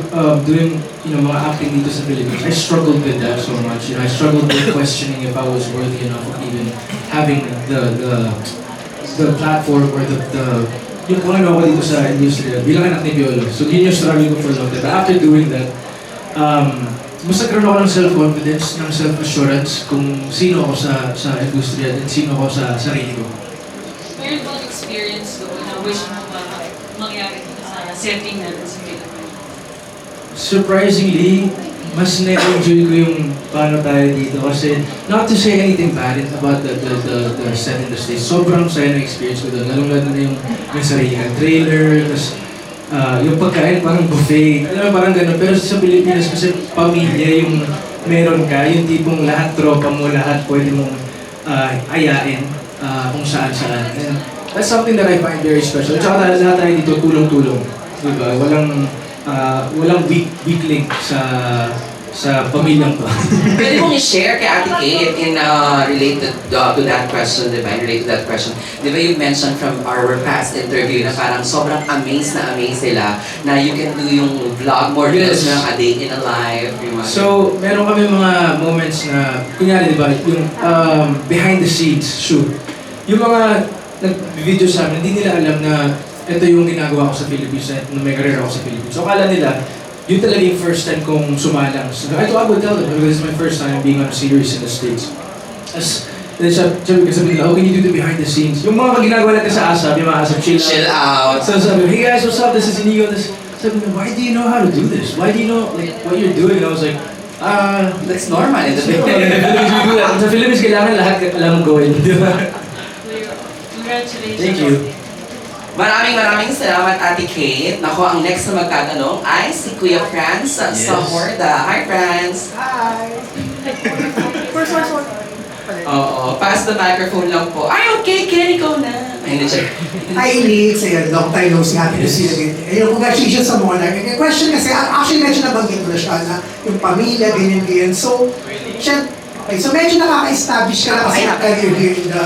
doing mga acting dito sa Philippines, I struggled with that so much. I struggled with questioning if I was worthy enough of even having the platform or yung kung ano ako dito sa industriya bilang anak ni Piolo. So yun yung struggle ko for a long time. But after doing that, mas nagkaroon ako ng self-confidence, ng self-assurance kung sino ako sa industriya at sino ako sa sarili ko. Meron bang experience doon na wish mo mangyari sa setting natin sa Philippines? Surprisingly, mas na-enjoy ko yung paano tayo dito kasi not to say anything bad about the set in the States. Sobrang saya na experience ko doon. Lalong-lalo na yung sarili ng trailer, tapos yung pagkain parang buffet. Alam mo, parang gano'n. Pero sa Pilipinas kasi pamilya yung meron ka, yung tipong lahat tropa mo, lahat pwede mong ayain kung saan-saan. And that's something that I find very special. At saka lahat tayo dito tulong-tulong. Diba? Walang weak link sa pamilyang to. Pwede mong i-share kay Ate Kate in related to that question, di ba? Related to that question. Di ba you mentioned from our past interview na parang sobrang amazed sila na you can do yung vlog more than a day in a life. So, meron kami mga moments na, kunyari di ba, yung behind the scenes shoot. Yung mga nag-video sa amin, hindi nila alam na ito yung ginagawa ko sa Philippines, na may career ako sa Philippines. So, akala nila, yun talaga yung first time kong sumalang. So, I would tell them, because it's my first time being on a series in the States. Sabi nila, how can you do the behind the scenes? Yung mga ginagawa natin sa ASAP, yung mga ASAP, chill out. So sabi, hey guys, what's up? This is Inigo. sabi niya, why do you know how to do this? Why do you know like what you're doing? And I was like, That's normal in the Philippines we do that. Sa Philippines, kailangan lahat alam gawin, di ba? Congratulations. Thank you. Maraming salamat, Ate Kate. Naku, ang next na magtatanong ay si Kuya Franz sa Horda. Hi, Franz! Hi! First. Oo, pass the microphone lang po. Ay, okay, Ken, ikaw na. Ay, hindi siya. Hi, Elix. Ayan, long time no see. Happy to see you again. Ayun, congratulations sa Monarch. Yung question kasi, actually medyo nabanggit ko na siya na yung pamilya, ganyan. So, okay, so medyo nakaka-establish ka na kasi na career here in the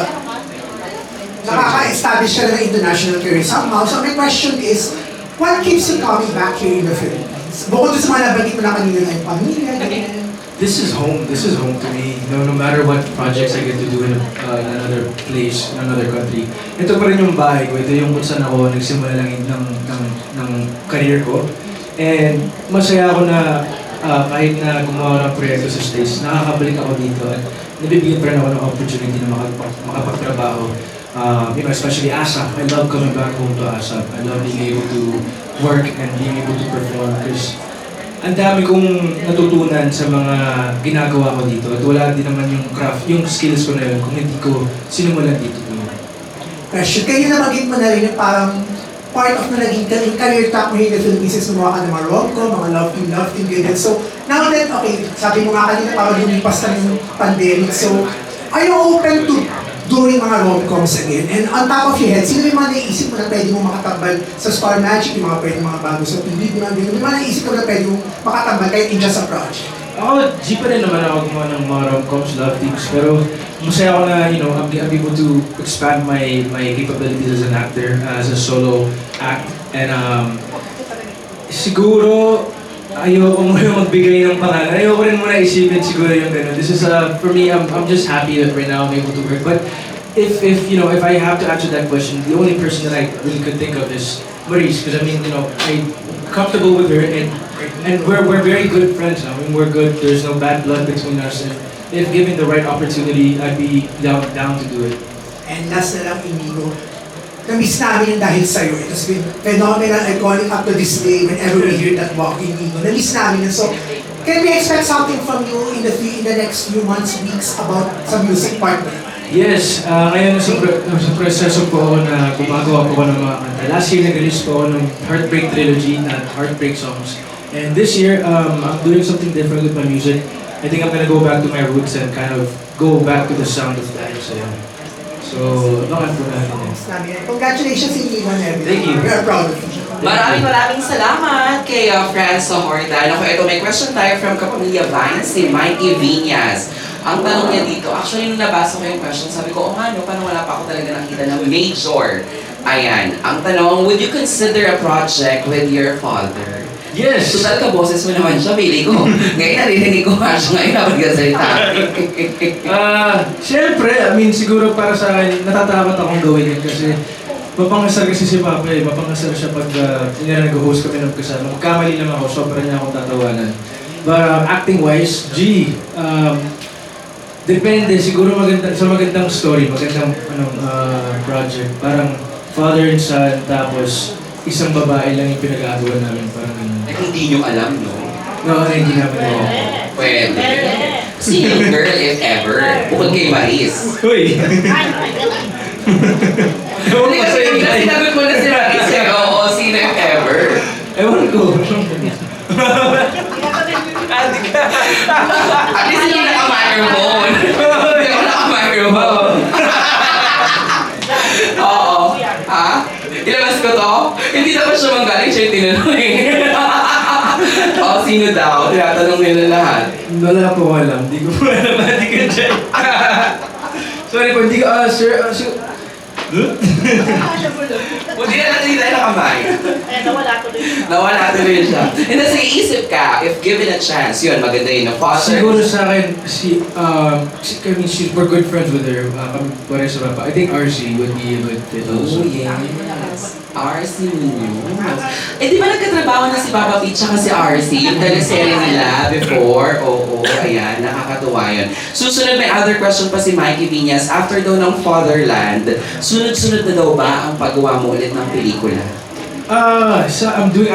nakaka-establish ka na ng international career somehow. So my question is, what keeps you coming back here in the Philippines? Bukod sa mga nabanggit mo na kanina na yung pamilya, ganyan. This is home. This is home to me. No matter what projects I get to do in another place, in another country. Ito pa rin yung bahay ko. Ito yung kung saan ako nagsimula lang ng career ko. And masaya ako na kahit na gumawa ng proyekto sa States, nakakabalik ako dito at nabibigyan pa rin ako ng opportunity na makapagtrabaho. Especially ASAP. I love coming back home to ASAP. I love being able to work and being able to perform because ang dami kong natutunan sa mga ginagawa ko dito at wala din naman yung craft, yung skills ko na yun kung hindi ko sinimulan dito. Question, kayo nabanggit mo na rin yung parang part of na naging career top mo here in the Philippines is gumawa ka ng mga rom-com, mga love team, ganyan. So, now that, okay, sabi mo nga kanina parang lumipas na yung pandemic, so, are you open to doing mga rom-coms again? And on top of your head, sino yung mga naisip mo na pwede mo makatambal sa Star Magic, yung mga pwede mga bago sa TV, yung mga naisip mo na pwede mo makatambal kahit in just a project? Ako, G pa rin naman ako gumawa ng mga rom-coms, love teams, pero masaya ako na, I'm able to expand my capabilities as an actor, as a solo act, and siguro, ayoko muna magbigay ng pangalan. Ayoko rin muna isipin siguro yung gano'n. This is, for me, I'm just happy that right now I'm able to work. But if I have to answer that question, the only person that I really could think of is Maurice. Because I'm comfortable with her and we're very good friends now. I mean, we're good. There's no bad blood between us. And if given the right opportunity, I'd be down to do it. And last na lang, Inigo, na-miss namin yung dahil sa'yo. It has been phenomenal, iconic up to this day whenever we hear that walking Inigo. Na-miss namin. And so, can we expect something from you in the next few months, weeks about sa music partner? Yes, ngayon sa proseso po ako na gumagawa po ako ng mga kanta. Last year nag-release po ako ng Heartbreak Trilogy na Heartbreak songs. And this year, I'm doing something different with my music. I think I'm gonna go back to my roots and kind of go back to the sound of that. So, abangan po natin. Congratulations, Inigo and everything. Thank you. We are proud of you. Maraming salamat kay Franz sa Horda. Ako, ito may question tayo from Kapamilya Vines, si Mikey Viñas. Ang tanong niya dito, actually nung nabasa ko yung question, sabi ko, parang wala pa ako talaga nakita na major. Ayan, ang tanong, would you consider a project with your father? Yes! So talaga boses mo naman siya, pili ko. Ngayon narinig ko nga siya ngayon habang gasalita. Siyempre, siguro para sa akin, natatakot akong gawin yun kasi mapangasar kasi si Papa mapangasar siya pag nag-host kami ng kasama. Magkamali naman ako, sobra niya akong tatawanan. But acting-wise, depende, siguro magandang story, magandang project. Parang father and son, tapos isang babae lang yung pinag-aagawan namin. Parang hindi nyo alam, no? No, hindi namin alam. Pwede. Sino girl, if ever? Bukod kay Maris. Uy! Hindi kasi sinagot mo na si Maris. Oo, sino if ever? Ewan ko. At least hindi naka-microphone. Hindi ako naka-microphone. Oo. Ha? Ilabas ko to? Hindi na pa siya manggaling, siya yung tinanong eh. Sino daw? Tinatanong nila lahat. Wala po alam. Hindi ko po alam. Hindi ka dyan. Sorry po, hindi ka, sir. Buti na natin tayo nakamay. Nawala tuloy siya. And then iisip ka, if given a chance, yun, maganda yun. Siguro sa akin, we're good friends with her. Kami pareho sa papa. I think RC would be a good fit also. Oh, yes. RC Minyo. Eh, di ba nagkatrabaho na si Papa P tsaka si RC? Yung teleserye nila before? Oo, ayan, nakakatuwa yun. Susunod, may other question pa si Mikey Viñas. After daw ng Fatherland, sunod-sunod na daw ba ang paggawa mo ulit ng pelikula? So I'm doing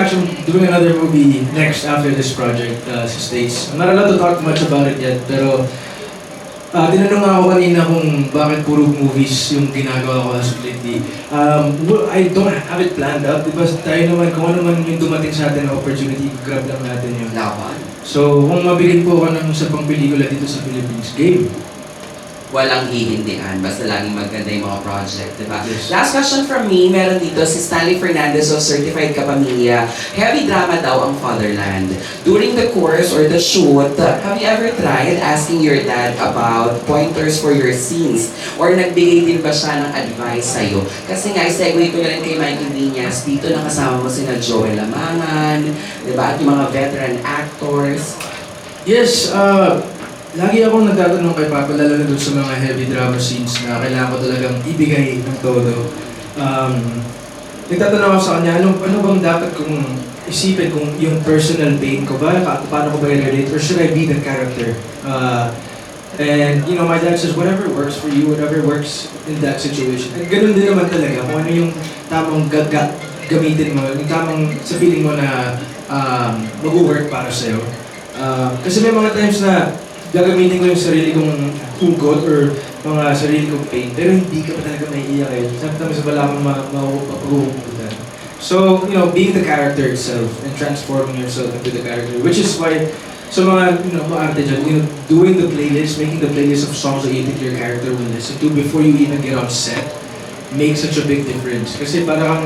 another movie next after this project sa States. I'm not allowed to talk much about it yet, pero tinanong ako kanina kung bakit puro movies yung ginagawa ko as of lately. Well, I don't have it planned out, diba tayo naman, kung ano man yung dumating sa atin na opportunity, grab lang natin yun. Laban. So, kung mabilin po ako ng isa pang pelikula dito sa Philippines, game. Walang hihindihan, basta laging maganda yung mga project, di ba? Yes. Last question from me, meron dito si Stanley Fernandez of Certified Kapamilya. Heavy drama daw ang Fatherland. During the course or the shoot, have you ever tried asking your dad about pointers for your scenes? Or nagbigay din ba siya ng advice sa'yo? Kasi nga, segue ko na rin kay Mikey Viñas, dito nakasama mo sina Joel Lamangan, di ba? At yung mga veteran actors. Yes, lagi akong nagtatanong kay Papa, lalo na dun sa mga heavy drama scenes na kailangan ko talagang ibigay ng todo. Nagtatanong ako sa kanya, ano bang dapat kong isipin kung yung personal pain ko ba? Paano ko ba i-relate? Or should I be the character? And you know, my dad says, whatever works for you, whatever works in that situation. And ganun din naman talaga, kung ano yung tamang gamitin mo, yung tamang sa feeling mo na mag-work para sa'yo. Kasi may mga times na gagamitin ko yung sarili kong hugot or mga sarili kong pain, pero hindi ka pa talaga maiiyak eh. Sometimes wala kang mapag-uumputan. So, you know, being the character itself and transforming yourself into the character, which is why sa mga, you know, maarte dyan, you know, doing the playlist, making the playlist of songs that you think your character will listen to before you even get on set makes such a big difference. Kasi parang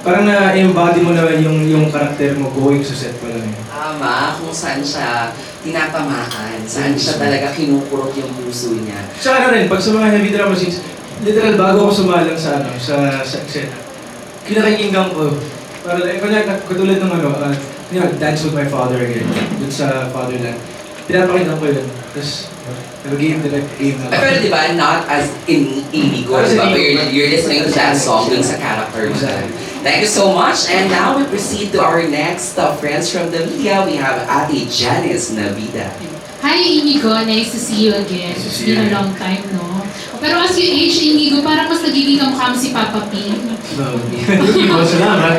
na-embody mo naman yung karakter mo going sa set pa lang. Tama, kung saan siya tinatamaan, saan siya talaga kinukurot yung puso niya. Tsaka rin, pag sa mga heavy drama scenes, literal, bago ako sumalang sa set, kinakinggan ko, para katulad ng Dance with My Father again, dun sa Fatherland. Pinapakinggan ko yun, tapos nag-game na. Pero di ba, not as Inigo, but you're listening to that song dun sa character mo. Thank you so much. And now we proceed to our next friends from the media. We have Ate Janice Navida. Hi Inigo, nice to see you again. It's been a long time, no? Pero as you age, Inigo, parang mas nagiging kamukha mo si Papa P. Salamat.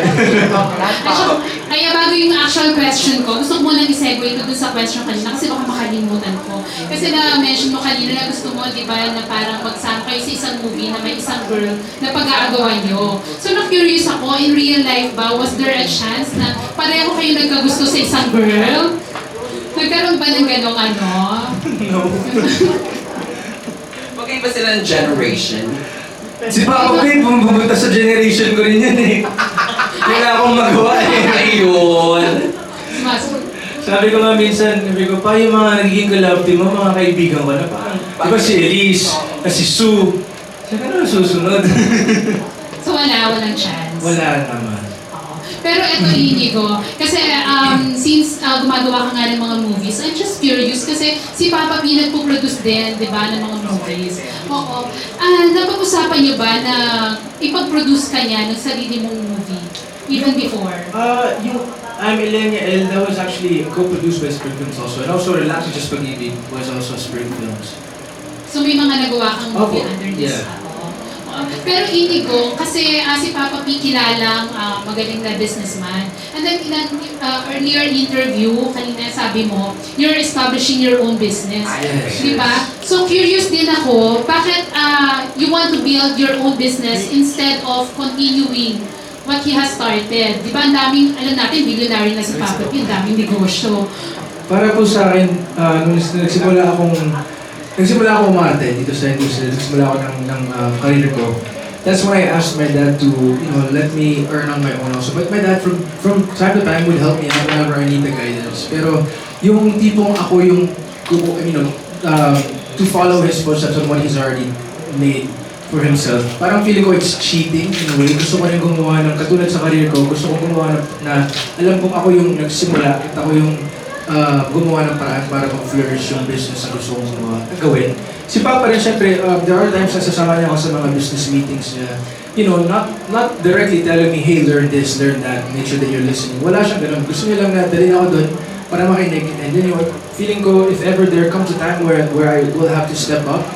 Kaya bago yung actual question ko, gusto ko munang i-segue ko dun sa question kanina kasi baka makalimutan ko. Kasi na-mention mo kanina na gusto mo, di ba, na parang magsama kayo sa isang movie na may isang girl na pag-aagawan nyo. So na-curious ako, in real life ba, was there a chance na pareho kayo nagkagusto sa isang girl? Nagkaroon ba ng ganong ano? No. Magkaiba sila ng generation. Si Papa P, pumunta sa generation ko rin yan eh. Wala akong magawa eh. Ayun. Sabi ko nga minsan, sabi ko, pa yung mga nagiging kalabti mo, mga kaibigan ko na parang, di ba si Elise, si Sue, saan ka na susunod? So walang chance? Wala naman. Pero eto Inigo, kasi since gumagawa ka nga ng mga movies, I'm just curious kasi si Papa P nagpo-produce din, di ba, ng mga movies. Oo. Napag-usapan niyo ba na ipag-produce ka niya ng sarili mong movie? Even before? Yung I'm Elenia L, that was actually co-produced by Spring Films also. And also Relax with Just Pag-ibig was also Spring Films. So may mga nagawa kang movie under this? Yeah. Pero Inigo, kasi si Papa P kilalang magaling na businessman. And then earlier interview, kanina sabi mo, you're establishing your own business. Yes. Di ba? So curious din ako, bakit you want to build your own business instead of continuing what he has started? Di ba ang daming, alam natin, billionaire na si Papa P, ang daming negosyo. Para po sa akin, nung nagsimula akong umarte dito sa industry, nagsimula ako ng career ko. That's when I asked my dad to, you know, let me earn on my own also. But my dad from time to time would help me out whenever I need the guidance. Pero yung tipong ako yung, you know, to follow his footsteps on what he's already made for himself. Parang feeling ko it's cheating in a way. Gusto ko rin gumawa ng, katulad sa career ko, gusto ko gumawa na alam kong ako yung nagsimula at ako yung gumawa ng paraan para mag-flourish yung business na gusto kong gawin. Si Papa rin, syempre, there are times na sasama niya ako sa mga business meetings niya. You know, not directly telling me, hey, learn this, learn that, make sure that you're listening. Wala siyang ganun. Gusto niya lang na dalhin ako doon para makinig. And then, you know, feeling ko, if ever there comes a time where I will have to step up,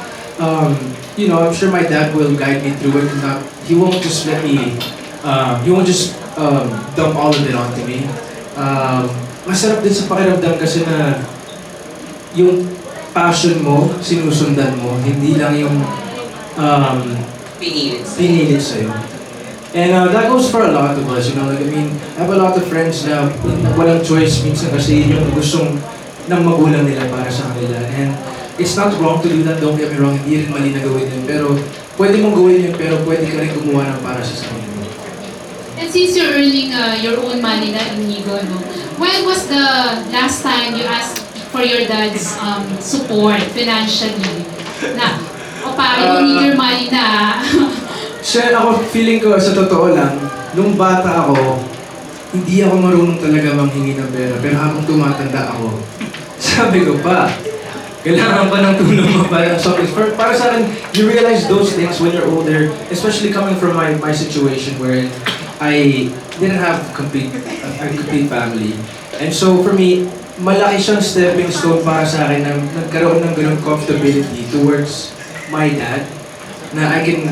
you know, I'm sure my dad will guide me through it. He won't just let me you won't just dump all of it onto me. Masarap din sa pakiramdam kasi na yung passion mo, sinusundan mo, hindi lang yung pinilit sa'yo. And that goes for a lot of us, you know, like, I mean, I have a lot of friends na walang choice minsan kasi yun yung gustong ng magulang nila para sa kanila. And it's not wrong to do that, don't get me wrong, hindi rin mali na gawin yun, pero pwede mong gawin yun, pero pwede ka rin gumawa ng para sa sarili mo. And since you're earning your own money na Inigo, no, when was the last time you asked for your dad's support financially? Na, o pare, you need your money na. Siya, ako, feeling ko, sa totoo lang, nung bata ako, hindi ako marunong talaga manghingi ng pera. Pero habang tumatanda ako, sabi ko pa, kailangan pa ng tulong mo para something. Para sa akin, you realize those things when you're older, especially coming from my situation where I didn't have a complete family. And so for me, malaki siyang stepping stone para sa akin na nagkaroon ng ganung comfortability towards my dad. Na I can,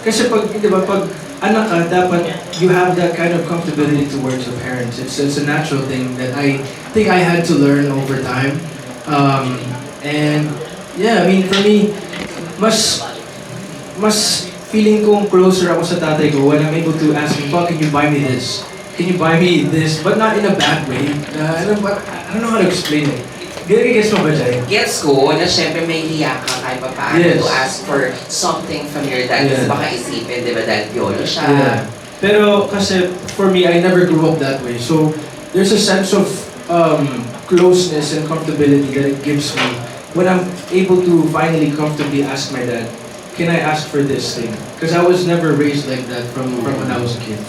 kasi pag, di ba, pag anak ka, dapat you have that kind of comfortability towards your parents. It's a natural thing that I think I had to learn over time. And yeah, I mean, for me, mas feeling kong closer ako sa tatay ko when I'm able to ask him, "Pa, can you buy me this? Can you buy me this?" But not in a bad way. I don't know how to explain it. Gets mo ba, Jai? Gets ko na syempre may hiya ka kahit pa paano Yes. to ask for something from your dad. Kasi Yeah. baka isipin, di ba, dahil piolo siya. Yeah. Pero kasi for me, I never grew up that way. So there's a sense of closeness and comfortability that it gives me when I'm able to finally comfortably ask my dad, "Can I ask for this thing?" Because I was never raised like that from when I was a kid.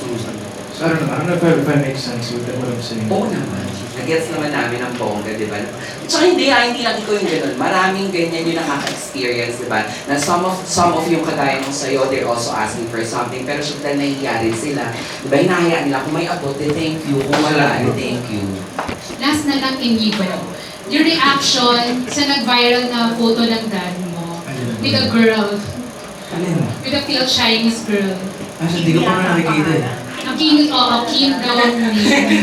So I don't know if I make sense with what I'm saying. Oo naman. Nagets naman namin ang bongga, di ba? Tsaka hindi lang ikaw yung ganun. Maraming ganyan yung nakaka-experience, di ba? Na some of yung kagaya nung sa'yo, they're also asking for something. Pero syempre nahihiya rin sila. Di ba? Hinahayaan nila kung may abot, thank you. Kung wala, thank you. Last na lang, Inigo. Your reaction sa nag-viral na photo ng dad mo with a girl, Alin? with a feel Chinese girl. Hindi ko pa nga nakikita eh. Ang Kim daw ang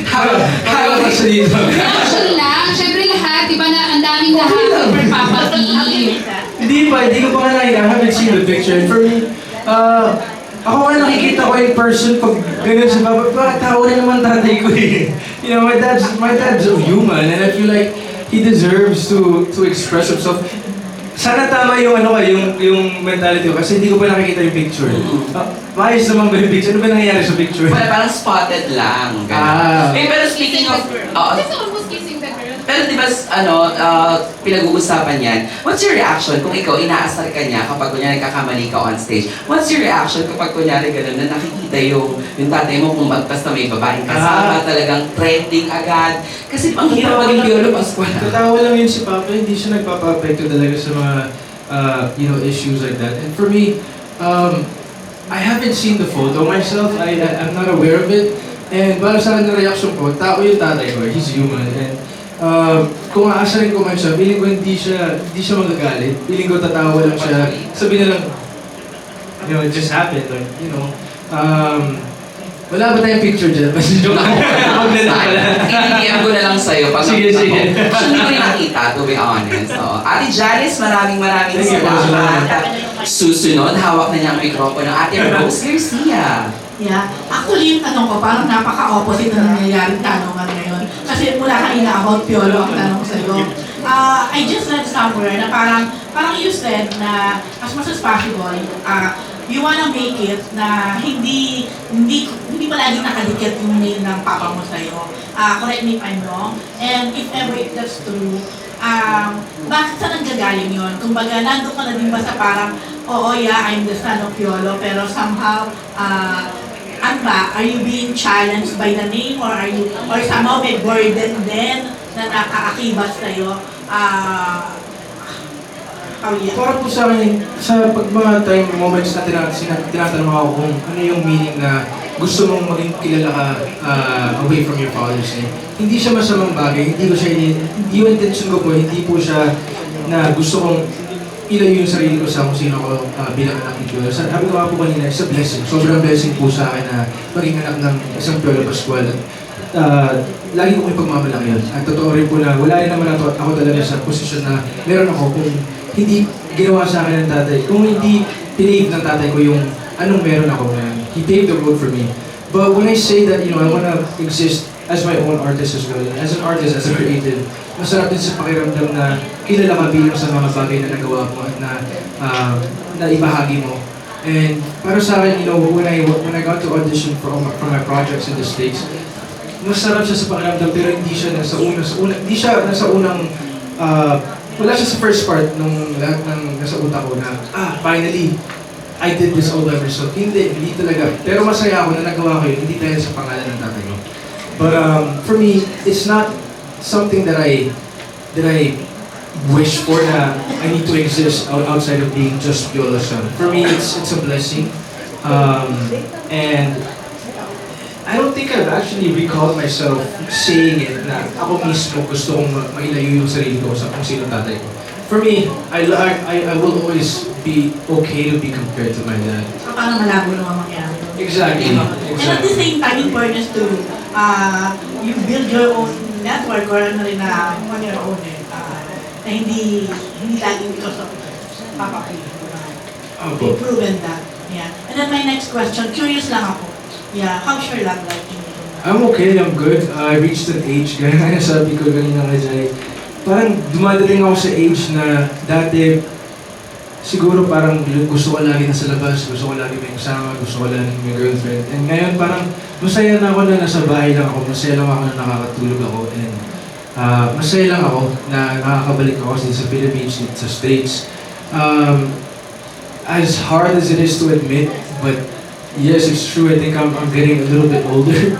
Hawak ka sa dito. reaction lang. Siyempre lahat, di ba na ang daming happy for Papa Kim. Hindi ko pa nga nakikita. I haven't seen the picture. And for me, ako nga nakikita ko in person pag ganun sa baba. Bakit tao na naman tatay ko eh. You know, my dad's a human and I feel like he deserves to express himself. Sana tama yung yung mentality ko kasi hindi ko pa nakikita yung picture. Maayos naman ba yung picture? Ano ba nangyayari sa picture? Wala, parang spotted lang. Pero speaking of... He's almost kissing the girl. Pero di ba, pinag-uusapan yan, what's your reaction kung ikaw inaasar ka niya kapag kunyari nagkakamali ka on stage? What's your reaction kapag kunyari gano'n na nakikita yung tatay mo kung basta may babaeng kasama, talagang trending agad? Kasi ang hirap maging Piolo Pascual. Tatawa lang yun si Papa, hindi siya nagpapa-apekto talaga sa mga issues like that. And for me, I haven't seen the photo myself. I'm not aware of it. And para sa akin na reaction ko, tao yung tatay ko, he's human. And kung aasarin ko man siya, feeling ko hindi siya magagalit. Feeling ko tatawa lang siya. Sabi na lang, you know, it just happened. Like, you know, wala ba tayong picture dyan? Basta joke ako. I-DM ko na lang sa'yo pag Sige. Actually, hindi ko rin nakita, to be honest. So, Ate Janice, maraming salamat. Susunod, hawak na niya ang mikropono. Ate Rose Garcia. Yeah. Actually, yung tanong ko, parang napaka-opposite na nangyayaring tanongan ngayon. Kasi mula kanina about Piolo ang tanong ko sa'yo. I just read somewhere na parang you said na as much as possible, you wanna make it na hindi palagi nakadikit yung name ng papa mo sa'yo. Correct me if I'm wrong. And if ever that's true, bakit saan nanggagaling yun? Kumbaga, nandun ka na din ba sa parang, oo, yeah, I'm the son of Piolo, pero somehow, are you being challenged by the name or somehow may burden din na nakaakibat sa'yo? Para po sa akin, sa mga time moments na tinatanong ako kung ano yung meaning na gusto mong maging kilala ka away from your father's name. Hindi siya masamang bagay, yung intention ko po, hindi po siya na gusto kong ilayo yung sarili ko sa kung sino ako bilang anak ni Piolo. Sabi ko nga po kanina, it's a blessing. Sobrang blessing po sa akin na maging anak ng isang Piolo Pascual. Lagi ko may pagmamalaki yun. At totoo rin po na wala rin naman ako talaga sa posisyon na meron ako kung hindi ginawa sa akin ng tatay. Kung hindi pinave ng tatay ko yung anong meron ako, man. He paved the road for me. But when I say that, I wanna exist as my own artist as well, as an artist, as a creative, masarap din sa pakiramdam na kilala ka bilang sa mga bagay na nagawa mo at na ibahagi mo. And para sa akin, when I got to audition for my projects in the States, masarap siya sa pakiramdam pero hindi siya hindi siya nasa unang wala siya sa first part nung lahat ng nasa utak ko na finally I did this all by myself. Hindi talaga. Pero masaya ako na nagawa ko yun, hindi dahil sa pangalan ng tatay ko. But for me, it's not something that I wish for na I need to exist outside of being just Piolo's son. For me, it's a blessing. And I don't think I've actually recalled myself saying it na ako mismo gusto kong mailayo yung sarili ko sa kung sino tatay ko. For me, I will always be okay to be compared to my dad. So, paano malabo naman mangyari? Exactly. And at the same time, in fairness to, you build your own network or ano rin na on your own na hindi laging because of Papa P. You've proven that. Yeah. And then my next question, curious lang ako. Yeah, how's your love life? I'm okay, I'm good. I reached an age, gaya nga sabi ko kanina kay Jai, parang dumadating ako sa age na dati, siguro parang gusto ko lagi nasa labas, gusto ko lagi may kasama, gusto ko lagi may girlfriend. And ngayon parang masaya na ako na nasa bahay lang ako, masaya lang ako na nakakatulog ako, and masaya lang ako na nakakabalik ako sa Philippines, sa States. As hard as it is to admit, but yes, it's true, I think I'm getting a little bit older.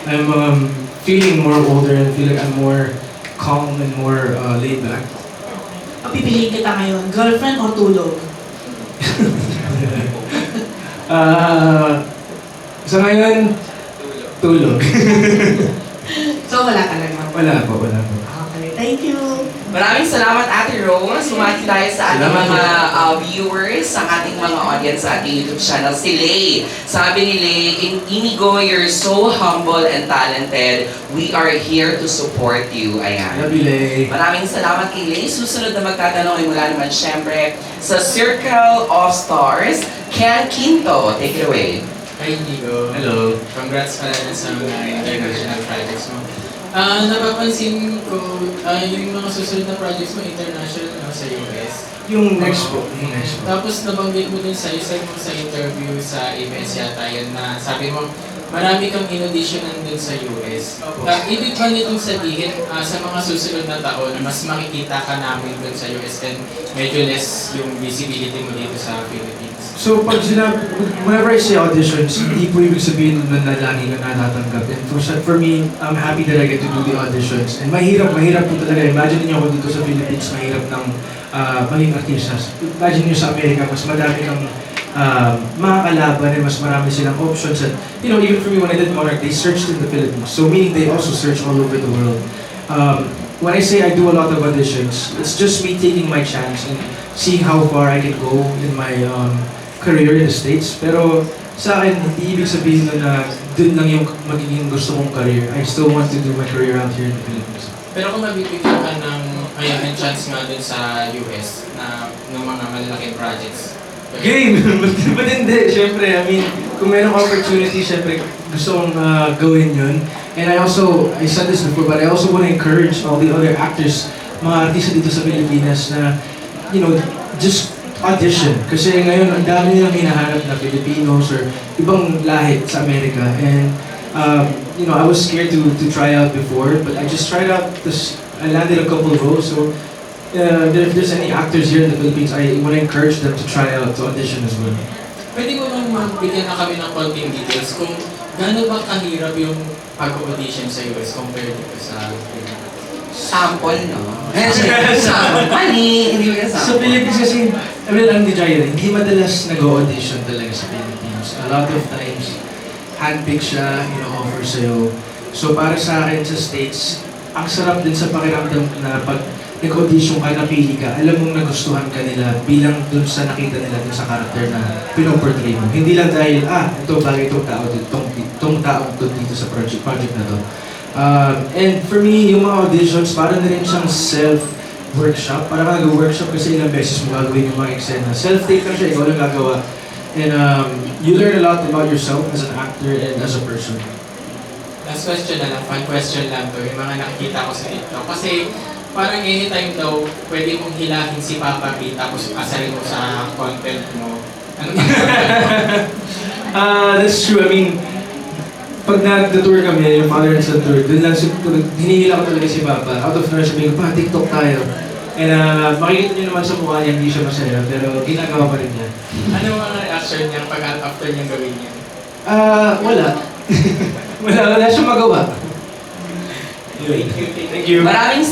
I'm feeling more older and feel like I'm more calm and more laid back. Pipiliin kita ngayon, girlfriend o tulog? Sa ngayon, tulog. So wala ka lang? Wala po. Okay, thank you. Maraming salamat, Ate Rose. Sumati tayo sa ating Salamat mga viewers, sa ating mga audience sa ating YouTube channel. Si Lay. Sabi ni Lay, in Inigo, you're so humble and talented. We are here to support you. Ayan. Love you, Lay. Maraming salamat kay Lay. Susunod na magtatanong ay mula naman syempre sa Circle of Stars, Ken Quinto. Take it away. Hi, Inigo. Hello. Congrats pala sa mga international projects mo. Napapansin ko, yung mga susunod na projects mo, international sa US. Yung next po. Tapos nabanggit mo din sa isa mo sa interview sa ABS yata yun na sabi mo, marami kang in-auditionan dun sa US. Ibig ba nitong sabihin sa mga susunod na taon, mas makikita ka namin dun sa US and medyo less yung visibility mo dito sa Philippines? So, whenever I say auditions, hindi po ibig sabihin na lagi ka natatanggap. And for me, I'm happy that I get to do the auditions. And mahirap po talaga. Imagine niyo ako dito sa Philippines, mahirap ng maging artista. Imagine niyo sa Amerika, mas madami kang mga kalaban and mas marami silang options. And, even for me, when I did Monarch, they searched in the Philippines. So, meaning they also search all over the world. When I say I do a lot of auditions, it's just me taking my chance and seeing how far I can go in my career in the States. Pero sa akin, hindi ibig sabihin na dun lang yung magiging gusto kong career. I still want to do my career out here in the Philippines. Pero kung mabibigyan ka ng chance nga dun sa US na ng mga malalaking projects. Game! But hindi, syempre, kung mayroong opportunity, syempre, gusto kong gawin yun. And I said this before, but I also want to encourage all the other actors, mga artista dito sa Pilipinas na, just audition. Kasi ngayon, ang dami nilang hinahanap na Filipinos or ibang lahi sa Amerika. And, I was scared to try out before, but I just tried out. I landed a couple of roles. So, if there's any actors here in the Philippines, I want to encourage them to try out, to audition as well. Pwede mo bang magbigyan na kami ng konting details kung gaano ba kahirap yung pag-audition sa US compared to sa Philippines? Sample, no? Sample. Mali! Hindi mo ka sample. Sa Philippines kasi, alam ni Jaira, hindi madalas nag-audition talaga sa Philippines. A lot of times, handpick siya, offer sa'yo. So para sa akin sa States, ang sarap din sa pakiramdam na pag nag-audition ka, napili ka, alam mong nagustuhan ka nila bilang dun sa nakita nila dun sa character na pinoportray mo. Hindi lang dahil, ito bagay itong tao, itong tao dito sa project na to. And for me, yung mga auditions, parang na rin siyang self-workshop. Parang ka nag-workshop kasi ilang beses mo gagawin yung mga eksena. Self-take lang siya, ikaw lang gagawa. And you learn a lot about yourself as an actor and as a person. Last question na lang, fun question lang to, yung mga nakikita ko sa TikTok. Kasi parang anytime daw, pwede mong hilahin si Papa B tapos asarin mo sa content mo. Ano ba? That's true. I mean, pag nag-tour kami, yung Father and Son tour, dun lang, hinihila ko talaga si Papa. Out of nowhere, sabihin ko, TikTok tayo. And makikita niyo naman sa mukha niya, hindi siya masaya, pero ginagawa pa rin niya. Ano mga reaction niya pag after niyang gawin niya? Wala. wala siyang magawa. Anyway, thank you. Maraming